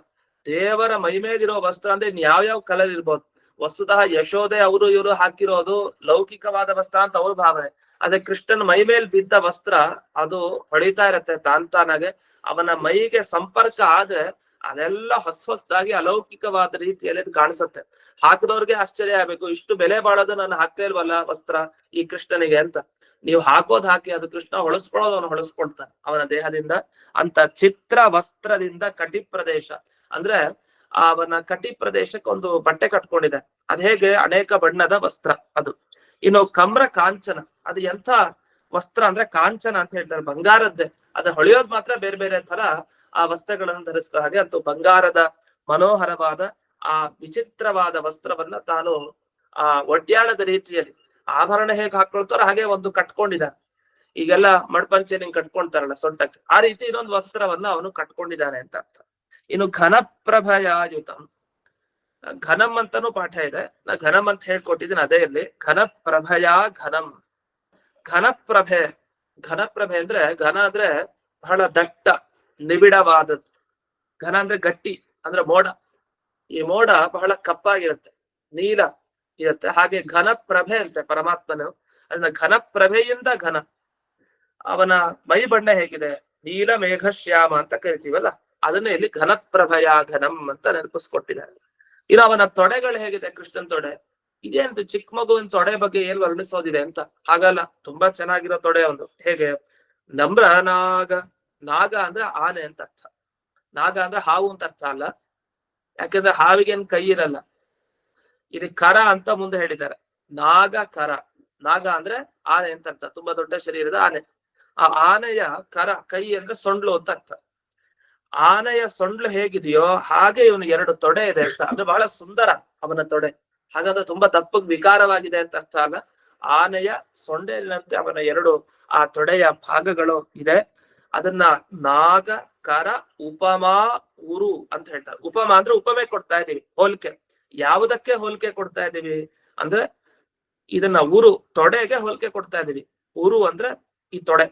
ದೇವರ ಮೈ ಮೇಲಿರೋ ವಸ್ತ್ರ ಅಂದ್ರೆ ಯಾವ್ಯಾವ ಕಲರ್ ಇರ್ಬೋದು. ವಸ್ತುತಃ ಯಶೋದೆ ಅವರು ಇವರು ಹಾಕಿರೋದು ಲೌಕಿಕವಾದ ವಸ್ತ್ರ ಅಂತ ಅವ್ರ ಭಾವನೆ. ಅದೇ ಕೃಷ್ಣನ ಮೈ ಮೇಲೆ ಬಿದ್ದ ವಸ್ತ್ರ ಅದು ಹೊಳಿತಾ ಇರತ್ತೆ ತಾನಾಗೆ. ಅವನ ಮೈಗೆ ಸಂಪರ್ಕ ಆದ್ರೆ ಅದೆಲ್ಲ ಹೊಸದಾಗಿ ಅಲೌಕಿಕವಾದ ರೀತಿಯಲ್ಲಿ ಅದು ಕಾಣಿಸುತ್ತೆ. ಹಾಕಿದವ್ರಿಗೆ ಆಶ್ಚರ್ಯ ಆಗ್ಬೇಕು, ಇಷ್ಟು ಬೆಲೆ ಬಾಳೋದು ನಾನು ಹಾಕ್ತಾ ಇಲ್ವಲ್ಲ ವಸ್ತ್ರ ಈ ಕೃಷ್ಣನಿಗೆ ಅಂತ. ನೀವು ಹಾಕೋದ್ ಹಾಕಿ, ಅದು ಕೃಷ್ಣ ಹೊಳಸ್ಕೊಳ್ಳೋದು ಅವನು ಹೊಳಸ್ಕೊಳ್ತಾನೆ ಅವನ ದೇಹದಿಂದ. ಅಂತ ಚಿತ್ರ ವಸ್ತ್ರದಿಂದ ಕಟಿ ಪ್ರದೇಶ ಅಂದ್ರೆ ಅವನ ಕಟಿ ಪ್ರದೇಶಕ್ಕೆ ಒಂದು ಬಟ್ಟೆ ಕಟ್ಕೊಂಡಿದೆ. ಅದ್ ಹೇಗೆ ಅನೇಕ ಬಣ್ಣದ ವಸ್ತ್ರ ಅದು. ಇನ್ನು ಕಮ್ರ ಕಾಂಚನ, ಅದು ಎಂಥ ವಸ್ತ್ರ ಅಂದ್ರೆ ಕಾಂಚನ ಅಂತ ಹೇಳ್ತಾರೆ, ಬಂಗಾರದ್ದೇ. ಅದ ಹೊಳೆಯೋದ್ ಮಾತ್ರ ಬೇರೆ ಬೇರೆ ತರ ಆ ವಸ್ತ್ರಗಳನ್ನು ಧರಿಸ್ತಾ ಹಾಗೆ. ಅಂತೂ ಬಂಗಾರದ ಮನೋಹರವಾದ ಆ ವಿಚಿತ್ರವಾದ ವಸ್ತ್ರವನ್ನ ತಾನು ಆ ಒಡ್ಯಾಣದ ರೀತಿಯಲ್ಲಿ ಆಭರಣ ಹೇಗೆ ಹಾಕೊಳ್ತಾರೋ ಹಾಗೆ ಒಂದು ಕಟ್ಕೊಂಡಿದ್ದಾನೆ. ಈಗೆಲ್ಲ ಮಡ್ಪಂಚೆ ನಿಂಗ್ ಕಟ್ಕೊಳ್ತಾರಲ್ಲ ಸೊಂಟಕ್ಕೆ, ಆ ರೀತಿ ಇನ್ನೊಂದು ವಸ್ತ್ರವನ್ನ ಅವನು ಕಟ್ಕೊಂಡಿದ್ದಾನೆ ಅಂತ ಅರ್ಥ. ಇನ್ನು ಘನಪ್ರಭಯಾಯುತಂ, ಘನಂ ಅಂತಾನೂ ಪಾಠ ಇದೆ, ನಾ ಘನಂ ಅಂತ ಹೇಳ್ಕೊಟ್ಟಿದ್ದೀನಿ, ಅದೇ ಇರ್ಲಿ. ಘನಪ್ರಭಯಾ ಘನಂ, ಘನಪ್ರಭೆ. ಘನಪ್ರಭೆ ಅಂದ್ರೆ, ಘನ ಅಂದ್ರೆ ಬಹಳ ದಟ್ಟ ನಿಬಿಡವಾದದ್ದು, ಘನ ಅಂದ್ರೆ ಗಟ್ಟಿ ಅಂದ್ರೆ ಮೋಡ. ಈ ಮೋಡ ಬಹಳ ಕಪ್ಪಾಗಿರುತ್ತೆ, ನೀಲ ಇರುತ್ತೆ. ಹಾಗೆ ಘನಪ್ರಭೆ ಅಂತೆ ಪರಮಾತ್ಮನು. ಅದನ್ನ ಘನಪ್ರಭೆಯಿಂದ ಘನ. ಅವನ ಮೈ ಬಣ್ಣ ಹೇಗಿದೆ, ನೀಲ ಮೇಘಶ್ಯಾಮ ಅಂತ ಕರಿತೀವಲ್ಲ, ಅದನ್ನ ಇಲ್ಲಿ ಘನಪ್ರಭಯ ಘನಂ ಅಂತ ನೆನಪಿಸ್ಕೊಟ್ಟಿದ್ದಾರೆ. ಇನ್ನು ಅವನ ತೊಡೆಗಳು ಹೇಗಿದೆ, ಕೃಷ್ಣನ್ ತೊಡೆ. ಇದೇನು ಚಿಕ್ಕ ಮಗುವಿನ ತೊಡೆ ಬಗ್ಗೆ ಏನ್ ವರ್ಣಿಸೋದಿದೆ ಅಂತ, ಹಾಗಲ್ಲ, ತುಂಬಾ ಚೆನ್ನಾಗಿರೋ ತೊಡೆ ಒಂದು. ಹೇಗೆ, ನಮ್ರ ನಾಗ, ನಾಗ ಅಂದ್ರೆ ಆನೆ ಅಂತ ಅರ್ಥ. ನಾಗ ಅಂದ್ರೆ ಹಾವು ಅಂತ ಅರ್ಥ ಅಲ್ಲ, ಯಾಕಂದ್ರೆ ಹಾವಿಗೇನ್ ಕೈ ಇರಲ್ಲ. ಇಲ್ಲಿ ಕರ ಅಂತ ಮುಂದೆ ಹೇಳಿದ್ದಾರೆ, ನಾಗ ಕರ. ನಾಗ ಅಂದ್ರೆ ಆನೆ ಅಂತ ಅರ್ಥ, ತುಂಬಾ ದೊಡ್ಡ ಶರೀರದ ಆನೆ. ಆ ಆನೆಯ ಕರ, ಕೈ ಅಂದ್ರೆ ಸೊಂಡ್ಲು ಅಂತ ಅರ್ಥ. ಆನೆಯ ಸೊಂಡ್ಲು ಹೇಗಿದೆಯೋ ಹಾಗೆ ಇವನು ಎರಡು ತೊಡೆ ಇದೆ ಅಂತ, ಅಂದ್ರೆ ಬಹಳ ಸುಂದರ ಅವನ ತೊಡೆ. ಹಾಗಾದ್ರೆ ತುಂಬಾ ದಪ್ಪಗ್ ವಿಕಾರವಾಗಿದೆ ಅಂತ ಅರ್ಥ ಅಲ್ಲ, ಆನೆಯ ಸೊಂಡೆಲಿನಂತೆ ಅವನ ಎರಡು ಆ ತೊಡೆಯ ಭಾಗಗಳು ಇದೆ. ಅದನ್ನ ನಾಗ ಕರ ಉಪಮಾ ಉರು ಅಂತ ಹೇಳ್ತಾರೆ. ಉಪಮಾ ಅಂದ್ರೆ ಉಪಮೆ ಕೊಡ್ತಾ ಇದೀವಿ, ಹೋಲಿಕೆ. ಯಾವುದಕ್ಕೆ ಹೋಲಿಕೆ ಕೊಡ್ತಾ ಇದೀವಿ ಅಂದ್ರೆ, ಇದನ್ನ ಉರು, ತೊಡೆಗೆ ಹೋಲಿಕೆ ಕೊಡ್ತಾ ಇದೀವಿ. ಉರು ಅಂದ್ರೆ ಈ ತೊಡೆ.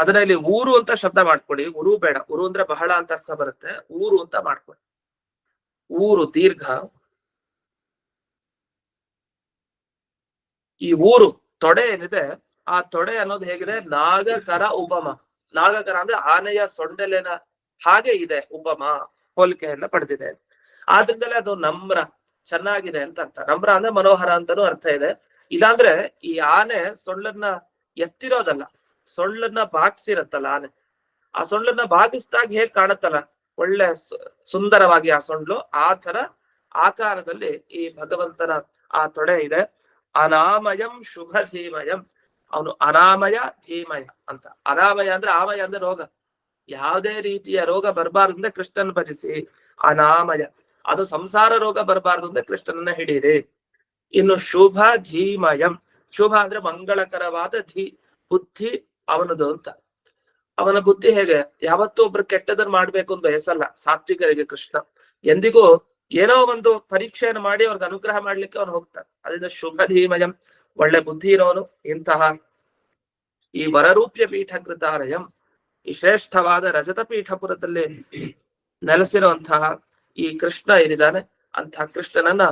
ಅದನ್ನ ಇಲ್ಲಿ ಊರು ಅಂತ ಶಬ್ದ ಮಾಡ್ಕೊಳ್ಳಿ, ಉರು ಬೇಡ. ಉರು ಅಂದ್ರೆ ಬಹಳ ಅಂತ ಅರ್ಥ ಬರುತ್ತೆ, ಊರು ಅಂತ ಮಾಡ್ಕೊಳ್ಳಿ. ಊರು ದೀರ್ಘ. ಈ ಊರು ತೊಡೆ ಏನಿದೆ, ಆ ತೊಡೆ ಅನ್ನೋದು ಹೇಗಿದೆ, ನಾಗಕರ ಉಪಮ. ನಾಗಕರ ಅಂದ್ರೆ ಆನೆಯ ಸೊಂಡೆಲಿನ ಹಾಗೆ ಇದೆ, ಉಪಮ ಹೋಲಿಕೆಯನ್ನ ಪಡೆದಿದೆ. ಆದ್ರಿಂದಲೇ ಅದು ನಮ್ರ, ಚೆನ್ನಾಗಿದೆ ಅಂತ ಅರ್ಥ. ನಮ್ರ ಅಂದ್ರೆ ಮನೋಹರ ಅಂತಾನೂ ಅರ್ಥ ಇದೆ. ಇಲ್ಲಾಂದ್ರೆ ಈ ಆನೆ ಸೊಳ್ಳನ್ನ ಎತ್ತಿರೋದಲ್ಲ, ಸೊಳ್ಳನ್ನ ಬಾಗಿಸಿರತ್ತಲ್ಲ ಆನೆ, ಆ ಸೊಳ್ಳನ್ನ ಬಾಗಿಸಿದಾಗ ಹೇಗ್ ಕಾಣುತ್ತಲ್ಲ, ಒಳ್ಳೆ ಸುಂದರವಾಗಿ ಆ ಸೊಂಡ್ಲು, ಆ ತರ ಆಕಾರದಲ್ಲಿ ಈ ಭಗವಂತನ ಆ ತೊಡೆ ಇದೆ. ಅನಾಮಯಂ ಶುಭ ಧೀಮಯಂ, ಅವನು ಅನಾಮಯ ಧೀಮಯ ಅಂತ. ಅನಾಮಯ ಅಂದ್ರೆ, ಆಮಯ ಅಂದ್ರೆ ರೋಗ, ಯಾವುದೇ ರೀತಿಯ ರೋಗ ಬರಬಾರ್ದು ಅಂದ್ರೆ ಕೃಷ್ಣನ್ ಭಜಿಸಿ. ಅನಾಮಯ, ಅದು ಸಂಸಾರ ರೋಗ ಬರಬಾರ್ದು ಅಂದ್ರೆ ಕೃಷ್ಣನನ್ನ ಹಿಡೀರಿ. ಇನ್ನು ಶುಭ ಧೀಮಯಂ, ಶುಭ ಅಂದ್ರೆ ಮಂಗಳಕರವಾದ ಧೀ, ಬುದ್ಧಿ ಅವನದು ಅಂತ. ಅವನ ಬುದ್ಧಿ ಹೇಗೆ, ಯಾವತ್ತೂ ಒಬ್ರು ಕೆಟ್ಟದನ್ನ ಮಾಡ್ಬೇಕು ಅಂತ ಬಯಸಲ್ಲ ಸಾತ್ವಿಕರಿಗೆ ಕೃಷ್ಣ. ಎಂದಿಗೂ ಏನೋ ಒಂದು ಪರೀಕ್ಷೆಯನ್ನು ಮಾಡಿ ಅವ್ರಿಗೆ ಅನುಗ್ರಹ ಮಾಡ್ಲಿಕ್ಕೆ ಅವನು ಹೋಗ್ತಾನೆ. ಅದರಿಂದ ಶುಭ ಧೀಮಯಂ, ಒಳ್ಳೆ ಬುದ್ಧಿ ಇರೋನು. ಇಂತಹ ಈ ವರರೂಪ್ಯ ಪೀಠ ಕೃತಾಲಯಂ, ಈ ಶ್ರೇಷ್ಠವಾದ ರಜತ ಪೀಠಪುರದಲ್ಲಿ ನೆಲೆಸಿರುವಂತಹ ಈ ಕೃಷ್ಣ ಏನಿದ್ದಾನೆ, ಅಂತಹ ಕೃಷ್ಣನನ್ನ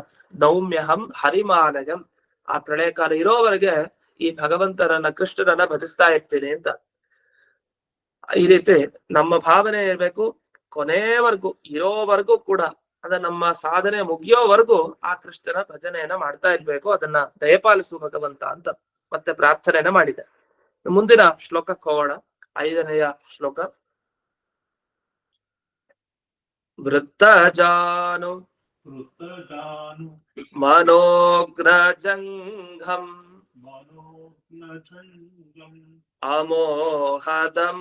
ನೌಮ್ಯಹಂ ಹರಿಮಾಲಯಂ, ಆ ಪ್ರಳಯ ಕಾಲ ಇರೋವರೆಗೆ ಈ ಭಗವಂತನನ್ನ ಕೃಷ್ಣನನ್ನ ಭಜಿಸ್ತಾ ಇರ್ತೀನಿ ಅಂತ. ಈ ರೀತಿ ನಮ್ಮ ಭಾವನೆ ಇರ್ಬೇಕು, ಕೊನೆಯವರೆಗೂ ಇರೋವರೆಗೂ ಕೂಡ, ಅದ ನಮ್ಮ ಸಾಧನೆ ಮುಗಿಯೋವರೆಗೂ ಆ ಕೃಷ್ಣನ ಭಜನೆಯನ್ನ ಮಾಡ್ತಾ ಇರ್ಬೇಕು. ಅದನ್ನ ದಯಪಾಲಿಸು ಭಗವಂತ ಅಂತ ಮತ್ತೆ ಪ್ರಾರ್ಥನೆಯನ್ನ ಮಾಡಿದೆ. ಮುಂದಿನ ಶ್ಲೋಕಕ್ಕೆ ಹೋಗೋಣ, 5ನೆಯ ಶ್ಲೋಕ. ವೃತ್ತಜಾನು ಮನೋಗ್ನಜಂಘಂ ಅಮೋಹದಂ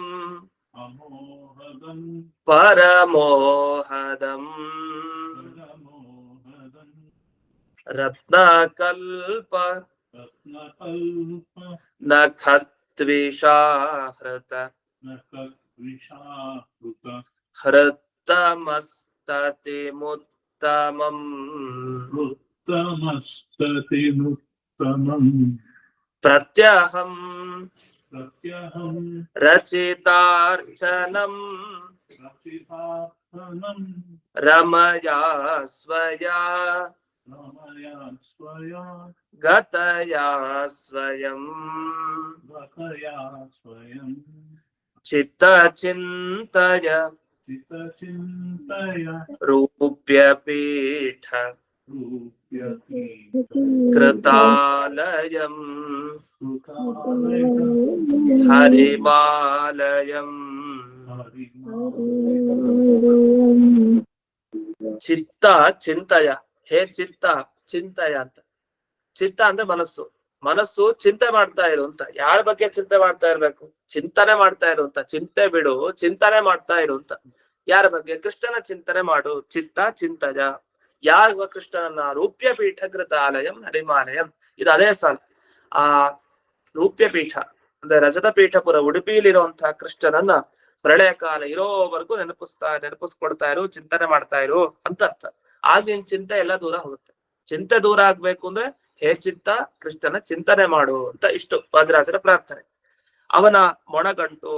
ಪರಮೋಹದಂ ರತ್ನಕಲ್ಪ ನಖದ್ವಿಷಾಹೃತ ಹೃತ್ತಮಸ್ತತಿಮುತ್ತಮಂ ಪ್ರತ್ಯಹಂ ರಚಿತಾರ್ಚನಂ ರಮಯಾ ಸ್ವಯಾ ಗತಯಾ ಸ್ವಯಂ ಚಿತ್ತಚಿಂತಯ ರೂಪ್ಯಪೀಠ ಕೃತಾಲಯಂ ಹರಿಮಾಲಯಂ. ಚಿತ್ತ ಚಿಂತಯ, ಹೇ ಚಿತ್ತ ಚಿಂತಯ ಅಂತ. ಚಿತ್ತ ಅಂದ್ರೆ ಮನಸ್ಸು, ಮನಸ್ಸು ಚಿಂತೆ ಮಾಡ್ತಾ ಇರು ಅಂತ. ಯಾರ ಬಗ್ಗೆ ಚಿಂತೆ ಮಾಡ್ತಾ ಇರ್ಬೇಕು, ಚಿಂತನೆ ಮಾಡ್ತಾ ಇರು ಅಂತ. ಚಿಂತೆ ಬಿಡು, ಚಿಂತನೆ ಮಾಡ್ತಾ ಇರು ಅಂತ. ಯಾರ ಬಗ್ಗೆ, ಕೃಷ್ಣನ ಚಿಂತನೆ ಮಾಡು. ಚಿತ್ತ ಚಿಂತಯ, ಯಾವ ಕೃಷ್ಣನನ್ನ ರೂಪ್ಯ ಪೀಠ ಕೃತಾಲಯಂ ಹರಿಮಾಲಯಂ, ಇದು ಅದೇ ಸಾಲ. ಆ ರೂಪ್ಯ ಪೀಠ ಅಂದ್ರೆ ರಜತ ಪೀಠಪುರ ಉಡುಪಿಲಿರುವಂತಹ ಕೃಷ್ಣನನ್ನ ಪ್ರಳಯ ಕಾಲ ಇರೋವರೆಗೂ ನೆನಪಿಸ್ಕೊಡ್ತಾ ಇರು, ಚಿಂತನೆ ಮಾಡ್ತಾ ಇರು ಅಂತ ಅರ್ಥ. ಆಗ ನಿನ್ ಚಿಂತೆ ಎಲ್ಲ ದೂರ ಹೋಗುತ್ತೆ. ಚಿಂತೆ ದೂರ ಆಗ್ಬೇಕು ಅಂದ್ರೆ ಹೇ ಚಿತ್ತ ಕೃಷ್ಣನ ಚಿಂತನೆ ಮಾಡು ಅಂತ ಇಷ್ಟು ವಾದಿರಾಜರ ಪ್ರಾರ್ಥನೆ. ಅವನ ಮೊಣಗಂಟು,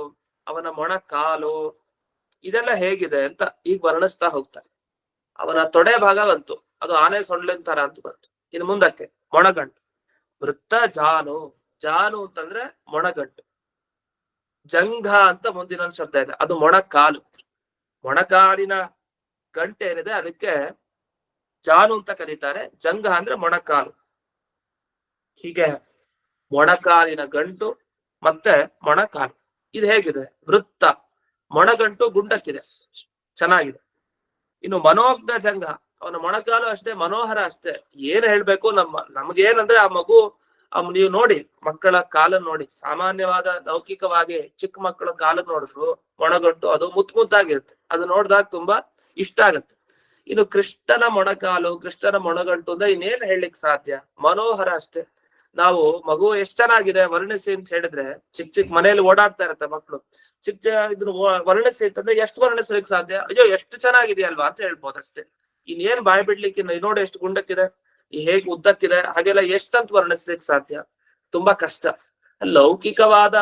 ಅವನ ಮೊಣ ಕಾಲು ಇದೆಲ್ಲ ಹೇಗಿದೆ ಅಂತ ಈಗ ವರ್ಣಿಸ್ತಾ ಹೋಗ್ತಾರೆ. ಅವನ ತೊಡೆ ಭಾಗ ಬಂತು, ಅದು ಆನೆ ಸೊಂಡ್ಲಿನ ತರ ಅಂತ ಬಂತು. ಇನ್ನು ಮುಂದಕ್ಕೆ ಮೊಣಗಂಟು, ವೃತ್ತ ಜಾನು, ಜಾನು ಅಂತಂದ್ರೆ ಮೊಣಗಂಟು. ಜಂಘ ಅಂತ ಮುಂದಿನ ಶಬ್ದ ಇದೆ, ಅದು ಮೊಣಕಾಲು. ಮೊಣಕಾಲಿನ ಗಂಟೆ ಏನಿದೆ ಅದಕ್ಕೆ ಜಾನು ಅಂತ ಕರೀತಾರೆ. ಜಂಘ ಅಂದ್ರೆ ಮೊಣಕಾಲು. ಹೀಗೆ ಮೊಣಕಾಲಿನ ಗಂಟು ಮತ್ತೆ ಮೊಣಕಾಲು ಇದು ಹೇಗಿದೆ? ವೃತ್ತ, ಮೊಣಗಂಟು ಗುಂಡಕ್ಕಿದೆ, ಚೆನ್ನಾಗಿದೆ. ಇನ್ನು ಮನೋಜ್ಞ ಜಂಘ, ಅವನ ಮೊಣಕಾಲು ಅಷ್ಟೇ ಮನೋಹರ ಅಷ್ಟೇ. ಏನ್ ಹೇಳ್ಬೇಕು, ನಮ್ಗೇನಂದ್ರೆ ಆ ಮಗು ನೀವು ನೋಡಿ ಮಕ್ಕಳ ಕಾಲನ್ನು ನೋಡಿ, ಸಾಮಾನ್ಯವಾದ ಲೌಕಿಕವಾಗಿ ಚಿಕ್ಕ ಮಕ್ಕಳ ಕಾಲನ್ನು ನೋಡಿದ್ರು ಮೊಣಗಂಟು ಅದು ಮುದ್ದಾಗಿರುತ್ತೆ, ಅದು ನೋಡಿದಾಗ ತುಂಬಾ ಇಷ್ಟ ಆಗತ್ತೆ. ಇನ್ನು ಕೃಷ್ಣನ ಮೊಣಕಾಲು, ಕೃಷ್ಣನ ಮೊಣಗಂಟು ಅಂದ್ರೆ ಇನ್ನೇನ್ ಹೇಳಲಿಕ್ಕೆ ಸಾಧ್ಯ, ಮನೋಹರ ಅಷ್ಟೇ. ನಾವು ಮಗು ಎಷ್ಟ್ ಚೆನ್ನಾಗಿದೆ ವರ್ಣಿಸಿ ಅಂತ ಹೇಳಿದ್ರೆ, ಚಿಕ್ಕ ಮನೆಯಲ್ಲಿ ಓಡಾಡ್ತಾ ಇರತ್ತೆ ಮಕ್ಕಳು, ಇದನ್ನ ವರ್ಣಿಸಿ ಅಂತಂದ್ರೆ ಎಷ್ಟು ವರ್ಣಿಸ್ಲಿಕ್ಕೆ ಸಾಧ್ಯ? ಅಯ್ಯೋ ಎಷ್ಟು ಚೆನ್ನಾಗಿದೆಯಲ್ವಾ ಅಂತ ಹೇಳ್ಬೋದು ಅಷ್ಟೇ. ಇನ್ನೇನ್ ಬಾಯ್ ಬಿಡ್ಲಿಕ್ಕೆ, ನೋಡಿ ಎಷ್ಟು ಗುಂಡಕ್ಕಿದೆ, ಹೇಗ್ ಉದ್ದಕ್ಕಿದೆ, ಹಾಗೆಲ್ಲ ಎಷ್ಟಂತ ವರ್ಣಿಸ್ಲಿಕ್ಕೆ ಸಾಧ್ಯ? ತುಂಬಾ ಕಷ್ಟ. ಲೌಕಿಕವಾದ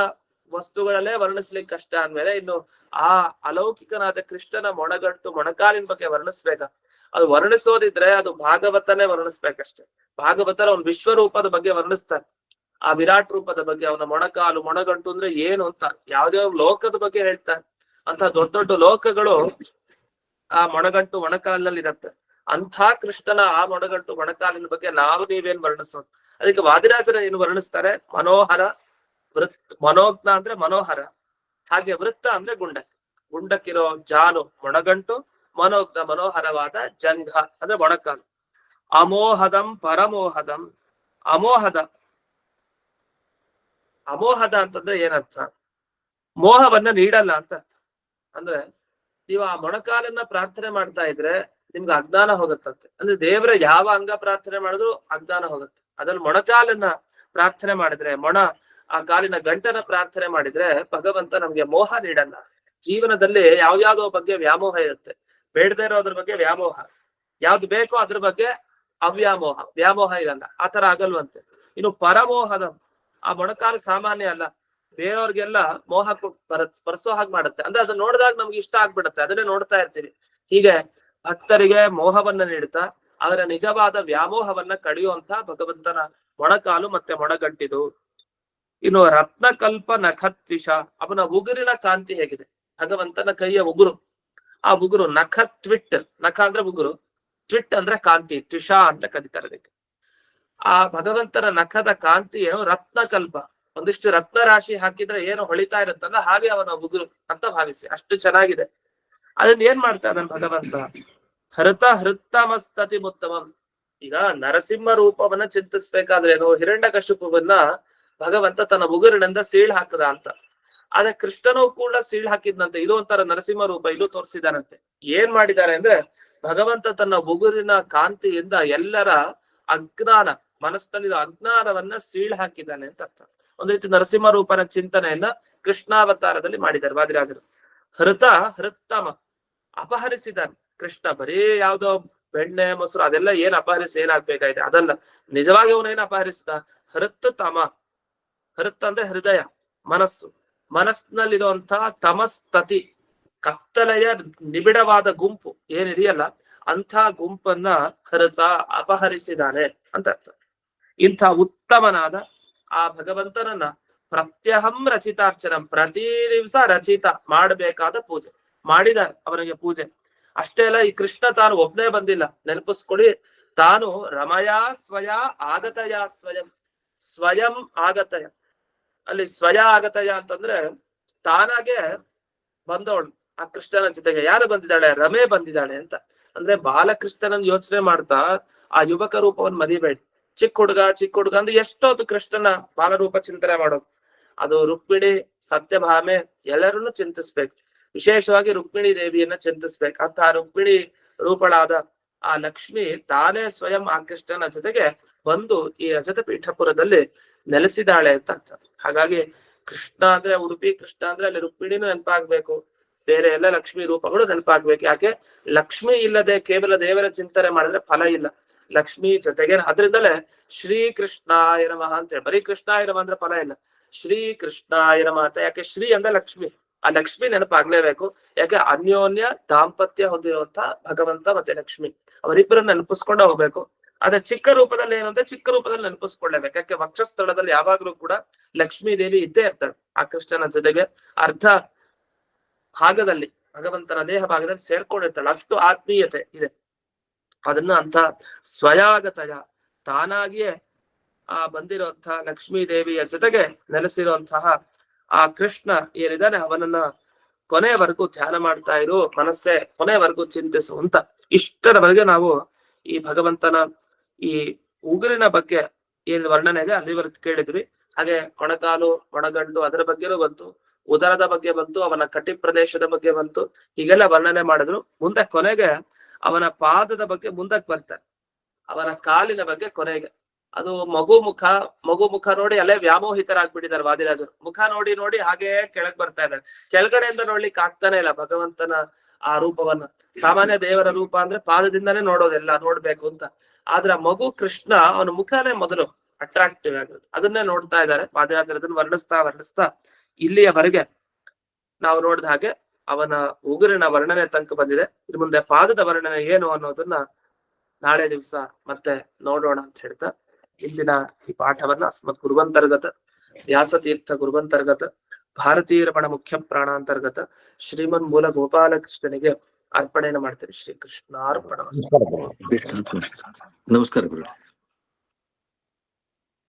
ವಸ್ತುಗಳಲ್ಲೇ ವರ್ಣಿಸ್ಲಿಕ್ಕೆ ಕಷ್ಟ ಅಂದ್ಮೇಲೆ ಇನ್ನು ಆ ಅಲೌಕಿಕನಾದ ಕೃಷ್ಣನ ಮೊಣಗಂಟು ಮೊಣಕಾಲಿನ ಬಗ್ಗೆ ವರ್ಣಿಸ್ಬೇಕ? ಅದು ವರ್ಣಿಸೋದಿದ್ರೆ ಅದು ಭಾಗವತನೇ ವರ್ಣಿಸ್ಬೇಕಷ್ಟೆ. ಭಾಗವತರ ಒಂದು ವಿಶ್ವರೂಪದ ಬಗ್ಗೆ ವರ್ಣಿಸ್ತಾರೆ, ಆ ವಿರಾಟ್ ರೂಪದ ಬಗ್ಗೆ. ಅವನ ಮೊಣಕಾಲು ಮೊಣಗಂಟು ಅಂದ್ರೆ ಏನು ಅಂತ ಯಾವ್ದಾವ್ ಲೋಕದ ಬಗ್ಗೆ ಹೇಳ್ತಾರೆ. ಅಂತ ದೊಡ್ಡ ದೊಡ್ಡ ಲೋಕಗಳು ಆ ಮೊಣಗಂಟು ಮೊಣಕಾಲಿನಲ್ಲಿ ಇರತ್ತೆ. ಅಂಥ ಕೃಷ್ಣನ ಆ ಮೊಣಗಂಟು ಮೊಣಕಾಲಿನ ಬಗ್ಗೆ ನೀವೇನ್ ವರ್ಣಿಸೋದು? ಅದಕ್ಕೆ ವಾದಿರಾಜರ ಏನು ವರ್ಣಿಸ್ತಾರೆ? ಮನೋಹರ ಮನೋಜ್ಞ ಅಂದ್ರೆ ಮನೋಹರ, ಹಾಗೆ ವೃತ್ತ ಅಂದ್ರೆ ಗುಂಡಕ್ಕಿರೋ ಜಾನು ಮೊಣಗಂಟು, ಮನೋಜ್ಞ ಮನೋಹರವಾದ ಜಂಘ ಅಂದ್ರೆ ಮೊಣಕಾಲು. ಅಮೋಹದಂ ಪರಮೋಹದಂ, ಅಮೋಹದ ಅಂತಂದ್ರೆ ಏನರ್ಥ? ಮೋಹವನ್ನ ನೀಡಲ್ಲ ಅಂತ ಅರ್ಥ. ಅಂದ್ರೆ ನೀವು ಆ ಮೊಣಕಾಲನ್ನ ಪ್ರಾರ್ಥನೆ ಮಾಡ್ತಾ ಇದ್ರೆ ನಿಮ್ಗೆ ಅಜ್ಞಾನ ಹೋಗತ್ತಂತೆ. ಅಂದ್ರೆ ದೇವರ ಯಾವ ಅಂಗ ಪ್ರಾರ್ಥನೆ ಮಾಡಿದ್ರು ಅಜ್ಞಾನ ಹೋಗುತ್ತೆ. ಅದ್ರಲ್ಲಿ ಮೊಣಕಾಲನ್ನ ಪ್ರಾರ್ಥನೆ ಮಾಡಿದ್ರೆ, ಆ ಕಾಲಿನ ಗಂಟನ ಪ್ರಾರ್ಥನೆ ಮಾಡಿದ್ರೆ ಭಗವಂತ ನಮ್ಗೆ ಮೋಹ ನೀಡಲ್ಲ. ಜೀವನದಲ್ಲಿ ಯಾವ್ಯಾವ್ದೋ ಬಗ್ಗೆ ವ್ಯಾಮೋಹ ಇರುತ್ತೆ, ಬೇಡದೇ ಇರೋದ್ರ ಬಗ್ಗೆ ವ್ಯಾಮೋಹ, ಯಾವ್ದು ಬೇಕೋ ಅದ್ರ ಬಗ್ಗೆ ಅವ್ಯಾಮೋಹ, ವ್ಯಾಮೋಹ ಇರಲ್ಲ. ಆತರ ಆಗಲ್ವಂತೆ. ಇನ್ನು ಪರಮೋಹದ, ಆ ಮೊಣಕಾಲು ಸಾಮಾನ್ಯ ಅಲ್ಲ, ಬೇರೆಯವ್ರಿಗೆಲ್ಲ ಮೋಹ ಬರ್ಸೋ ಹಾಗೆ ಮಾಡುತ್ತೆ. ಅಂದ್ರೆ ಅದನ್ನ ನೋಡಿದಾಗ ನಮ್ಗೆ ಇಷ್ಟ ಆಗ್ಬಿಡುತ್ತೆ, ಅದನ್ನೇ ನೋಡ್ತಾ ಇರ್ತೀವಿ. ಹೀಗೆ ಭಕ್ತರಿಗೆ ಮೋಹವನ್ನ ನೀಡುತ್ತಾ ಅವರ ನಿಜವಾದ ವ್ಯಾಮೋಹವನ್ನ ಕಡಿಯುವಂತ ಭಗವಂತನ ಮೊಣಕಾಲು ಮತ್ತೆ ಮೊಣಗಂಟಿದು. ಇನ್ನು ರತ್ನಕಲ್ಪ ನಖತ್ವಿಷ, ಅವನ ಉಗುರಿನ ಕಾಂತಿ ಹೇಗಿದೆ? ಭಗವಂತನ ಕೈಯ ಉಗುರು, ಆ ಉಗುರು ನಖ ಟ್ವಿಟ್, ನಖ ಅಂದ್ರೆ ಉಗುರು, ಟ್ವಿಟ್ ಅಂದ್ರೆ ಕಾಂತಿ, ತ್ವಿಷ ಅಂತ ಕರೀತಾರೆ ಅದಕ್ಕೆ. ಆ ಭಗವಂತನ ನಖದ ಕಾಂತಿ ಏನು? ರತ್ನಕಲ್ಪ. ಒಂದಿಷ್ಟು ರತ್ನ ರಾಶಿ ಹಾಕಿದ್ರೆ ಏನು ಹೊಳಿತಾ ಇರುತ್ತಲ್ಲ ಹಾಗೆ ಅವನ ಉಗುರು ಅಂತ ಭಾವಿಸಿ, ಅಷ್ಟು ಚೆನ್ನಾಗಿದೆ. ಅದನ್ನ ಏನ್ ಮಾಡ್ತಾನೆ ಭಗವಂತ? ಹೃತ್ತಮಸ್ತತಿ ಮುತ್ತಮಂ. ಈಗ ನರಸಿಂಹ ರೂಪವನ್ನ ಚಿಂತಿಸ್ಬೇಕಾದ್ರೇನು? ಹಿರಣ್ಯಕಶಿಪುವನ್ನ ಭಗವಂತ ತನ್ನ ಉಗುರಿನಿಂದ ಸೀಳ್ ಹಾಕದ ಅಂತ. ಆದ್ರೆ ಕೃಷ್ಣನೂ ಕೂಡ ಸೀಳ್ ಹಾಕಿದ್ನಂತೆ. ಇದು ಒಂಥರ ನರಸಿಂಹ ರೂಪ, ಇಲ್ಲೂ ತೋರಿಸಿದಾರಂತೆ. ಏನ್ ಮಾಡಿದ್ದಾರೆ ಅಂದ್ರೆ ಭಗವಂತ ತನ್ನ ಉಗುರಿನ ಕಾಂತಿಯಿಂದ ಎಲ್ಲರ ಅಜ್ಞಾನ, ಮನಸ್ಸಿನಲ್ಲಿರೋ ಅಜ್ಞಾನವನ್ನ ಸೀಳ್ ಹಾಕಿದ್ದಾನೆ ಅಂತ ಅರ್ಥ. ಒಂದ್ ರೀತಿ ನರಸಿಂಹ ರೂಪನ ಚಿಂತನೆಯನ್ನ ಕೃಷ್ಣಾವತಾರದಲ್ಲಿ ಮಾಡಿದ್ದಾರೆ ವಾದಿರಾಜರು. ಹೃತ್ತಮ, ಅಪಹರಿಸಿದಾನೆ ಕೃಷ್ಣ. ಬರೀ ಯಾವ್ದೋ ಬೆಣ್ಣೆ ಮೊಸರು ಅದೆಲ್ಲ ಏನ್ ಅಪಹರಿಸಿ ಏನಾಗ್ಬೇಕಾಗಿದೆ ಅದಲ್ಲ, ನಿಜವಾಗಿ ಅವನೇನ್ ಅಪಹರಿಸಿದ? ಹೃತ್ತಮ, ಹೃತ್ ಅಂದ್ರೆ ಹೃದಯ, ಮನಸ್ಸು. ಮನಸ್ಸಿನಲ್ಲಿರುವಂತಹ ತಮಸ್ತತಿ, ಕತ್ತಲೆಯ ನಿಬಿಡವಾದ ಗುಂಪು ಏನಿದೆಯಲ್ಲ, ಅಂಥ ಗುಂಪನ್ನ ಅಪಹರಿಸಿದಾನೆ ಅಂತ ಅರ್ಥ. ಇಂಥ ಉತ್ತಮನಾದ ಆ ಭಗವಂತನನ್ನ ಪ್ರತ್ಯಹಂ ರಚಿತಾರ್ಚನಂ, ಪ್ರತಿ ದಿವಸ ರಚಿತ ಮಾಡಬೇಕಾದ ಪೂಜೆ ಮಾಡಿದಾರೆ ಅವನಿಗೆ ಪೂಜೆ. ಅಷ್ಟೇ ಅಲ್ಲ, ಈ ಕೃಷ್ಣ ತಾನು ಒಬ್ನೇ ಬಂದಿಲ್ಲ, ನೆನಪಿಸ್ಕೊಡಿ. ತಾನು ರಮಯಾ ಸ್ವಯ ಆಗತಯ ಸ್ವಯಂ, ಸ್ವಯಂ ಆಗತಯ. ಅಲ್ಲಿ ಸ್ವಯ ಆಗತಯ ಅಂತಂದ್ರೆ ತಾನಾಗೆ ಬಂದವಳು ಆ ಕೃಷ್ಣನ ಜೊತೆಗೆ. ಯಾರು ಬಂದಿದ್ದಾಳೆ? ರಮೆ ಬಂದಿದ್ದಾಳೆ ಅಂತ. ಅಂದ್ರೆ ಬಾಲಕೃಷ್ಣನನ್ನ ಯೋಚನೆ ಮಾಡ್ತಾ ಆ ಯುವಕ ರೂಪವನ್ನು ಮರಿಬೇಡಿ. ಚಿಕ್ಕ ಹುಡುಗ ಅಂದ್ರೆ ಎಷ್ಟೊತ್ತು ಕೃಷ್ಣನ ಬಾಲರೂಪ ಚಿಂತನೆ ಮಾಡೋದು. ಅದು ರುಕ್ಮಿಣಿ, ಸತ್ಯಭಾಮೆ ಎಲ್ಲರನ್ನು ಚಿಂತಿಸ್ಬೇಕು. ವಿಶೇಷವಾಗಿ ರುಕ್ಮಿಣಿ ದೇವಿಯನ್ನ ಚಿಂತಿಸ್ಬೇಕು. ಅಂತಹ ರುಕ್ಮಿಣಿ ರೂಪಳಾದ ಆ ಲಕ್ಷ್ಮಿ ತಾನೇ ಸ್ವಯಂ ಆ ಕೃಷ್ಣನ ಜೊತೆಗೆ ಬಂದು ಈ ರಜತ ಪೀಠಪುರದಲ್ಲಿ ನೆಲೆಸಿದಾಳೆ ಅಂತ ಅರ್ಥ. ಹಾಗಾಗಿ ಕೃಷ್ಣ ಅಂದ್ರೆ ಉಡುಪಿ ಕೃಷ್ಣ ಅಂದ್ರೆ ಅಲ್ಲಿ ರುಕ್ಮಿಣಿನೂ ನೆನಪಾಗ್ಬೇಕು, ಬೇರೆ ಎಲ್ಲ ಲಕ್ಷ್ಮಿ ರೂಪಗಳು ನೆನಪಾಗ್ಬೇಕು. ಯಾಕೆ ಲಕ್ಷ್ಮಿ ಇಲ್ಲದೆ ಕೇವಲ ದೇವರ ಚಿಂತನೆ ಮಾಡಿದ್ರೆ ಫಲ ಇಲ್ಲ. ಲಕ್ಷ್ಮಿ ಜೊತೆಗೆ ಅದರಿಂದಲೇ ಶ್ರೀ ಕೃಷ್ಣಾಯ ನಮಃ ಅಂತ ಹೇಳಿ, ಬರೀ ಕೃಷ್ಣಾಯ ನಮಃ ಅಂದ್ರೆ ಫಲ ಇಲ್ಲ. ಶ್ರೀ ಕೃಷ್ಣಾಯ ನಮಃ ಅಂತ ಯಾಕೆ, ಶ್ರೀ ಅಂದ್ರೆ ಲಕ್ಷ್ಮಿ, ಆ ಲಕ್ಷ್ಮಿ ನೆನಪಾಗ್ಲೇಬೇಕು. ಯಾಕೆ ಅನ್ಯೋನ್ಯ ದಾಂಪತ್ಯ ಹೊಂದಿರುವಂತ ಭಗವಂತ ಮತ್ತೆ ಲಕ್ಷ್ಮಿ ಅವರಿಬ್ಬರನ್ನ ನೆನಪಿಸ್ಕೊಂಡು ಹೋಗ್ಬೇಕು. ಅದೇ ಚಿಕ್ಕ ರೂಪದಲ್ಲಿ ಏನಂದ್ರೆ ಚಿಕ್ಕ ರೂಪದಲ್ಲಿ ನೆನಪಿಸ್ಕೊಳ್ಳೇಬೇಕು. ಯಾಕೆ ವಕ್ಷಸ್ಥಳದಲ್ಲಿ ಯಾವಾಗ್ಲೂ ಕೂಡ ಲಕ್ಷ್ಮೀ ದೇವಿ ಇದ್ದೇ ಇರ್ತಾಳೆ ಆ ಕೃಷ್ಣನ ಜೊತೆಗೆ. ಅರ್ಧ ಭಾಗದಲ್ಲಿ ಭಗವಂತನ ದೇಹ ಭಾಗದಲ್ಲಿ ಸೇರ್ಕೊಂಡಿರ್ತಾಳೆ, ಅಷ್ಟು ಆತ್ಮೀಯತೆ ಇದೆ. ಅದನ್ನ ಅಂತ ಸ್ವಯಾಗತಯ ತಾನಾಗಿಯೇ ಆ ಬಂದಿರುವಂತಹ ಲಕ್ಷ್ಮೀ ದೇವಿಯ ಜೊತೆಗೆ ನೆಲೆಸಿರುವಂತಹ ಆ ಕೃಷ್ಣ ಏನಿದ್ದಾನೆ ಅವನನ್ನ ಕೊನೆಯವರೆಗೂ ಧ್ಯಾನ ಮಾಡ್ತಾ ಇರು, ಮನಸ್ಸೇ ಕೊನೆಯವರೆಗೂ ಚಿಂತಿಸು ಅಂತ. ಇಷ್ಟರವರೆಗೆ ನಾವು ಈ ಭಗವಂತನ ಈ ಉಗುರಿನ ಬಗ್ಗೆ ಏನ್ ವರ್ಣನೆ ಇದೆ ಅಲ್ಲಿವರೆಗೆ ಕೇಳಿದ್ವಿ. ಹಾಗೆ ಮೊಣಕಾಲು ಮೊಣಗಂಡು ಅದರ ಬಗ್ಗೆನೂ ಬಂತು, ಉದರದ ಬಗ್ಗೆ ಬಂತು, ಅವನ ಕಟಿ ಪ್ರದೇಶದ ಬಗ್ಗೆ ಬಂತು, ಹೀಗೆಲ್ಲ ವರ್ಣನೆ ಮಾಡಿದ್ರು. ಮುಂದೆ ಕೊನೆಗೆ ಅವನ ಪಾದದ ಬಗ್ಗೆ ಮುಂದಕ್ಕೆ ಬರ್ತಾರೆ, ಅವನ ಕಾಲಿನ ಬಗ್ಗೆ ಕೊನೆಗೆ. ಅದು ಮಗು ಮುಖ ನೋಡಿ ಅಲ್ಲೇ ವ್ಯಾಮೋಹಿತರಾಗ್ಬಿಟ್ಟಿದ್ದಾರೆ ವಾದಿರಾಜರು. ಮುಖ ನೋಡಿ ನೋಡಿ ಹಾಗೆ ಕೆಳಗ್ ಬರ್ತಾ ಇದ್ದಾರೆ, ಕೆಳಗಡೆಯಿಂದ ನೋಡ್ಲಿಕ್ಕೆ ಆಗ್ತಾನೆ ಇಲ್ಲ ಭಗವಂತನ ಆ ರೂಪವನ್ನ. ಸಾಮಾನ್ಯ ದೇವರ ರೂಪ ಅಂದ್ರೆ ಪಾದದಿಂದಾನೇ ನೋಡೋದೆಲ್ಲ ನೋಡ್ಬೇಕು ಅಂತ, ಆದ್ರ ಮಗು ಕೃಷ್ಣ ಅವನ ಮುಖನೇ ಮೊದಲು ಅಟ್ರಾಕ್ಟಿವ್ ಆಗಿರುತ್ತೆ, ಅದನ್ನೇ ನೋಡ್ತಾ ಇದ್ದಾರೆ ವಾದಿರಾಜರು. ಅದನ್ನ ವರ್ಣಿಸ್ತಾ ಇಲ್ಲಿಯವರೆಗೆ ನಾವು ನೋಡಿದ ಹಾಗೆ ಅವನ ಉಗುರಿನ ವರ್ಣನೆ ತನಕ ಬಂದಿದೆ. ಇನ್ನು ಮುಂದೆ ಪಾದದ ವರ್ಣನೆ ಏನು ಅನ್ನೋದನ್ನ ನಾಳೆ ದಿವಸ ಮತ್ತೆ ನೋಡೋಣ ಅಂತ ಹೇಳ್ತಾ ಇಂದಿನ ಈ ಪಾಠವನ್ನ ಅಸ್ಮತ್ ಗುರುವಂತರ್ಗತ ವ್ಯಾಸತೀರ್ಥ ಗುರುವಂತರ್ಗತ ಭಾರತೀಯ ರಮಣ ಮುಖ್ಯ ಪ್ರಾಣಾಂತರ್ಗತ ಶ್ರೀಮನ್ ಮೂಲ ಗೋಪಾಲಕೃಷ್ಣನಿಗೆ ಅರ್ಪಣೆಯನ್ನು ಮಾಡ್ತೇವೆ. ಶ್ರೀಕೃಷ್ಣ ಅರ್ಪಣ. ನಮಸ್ಕಾರ ಗುರು.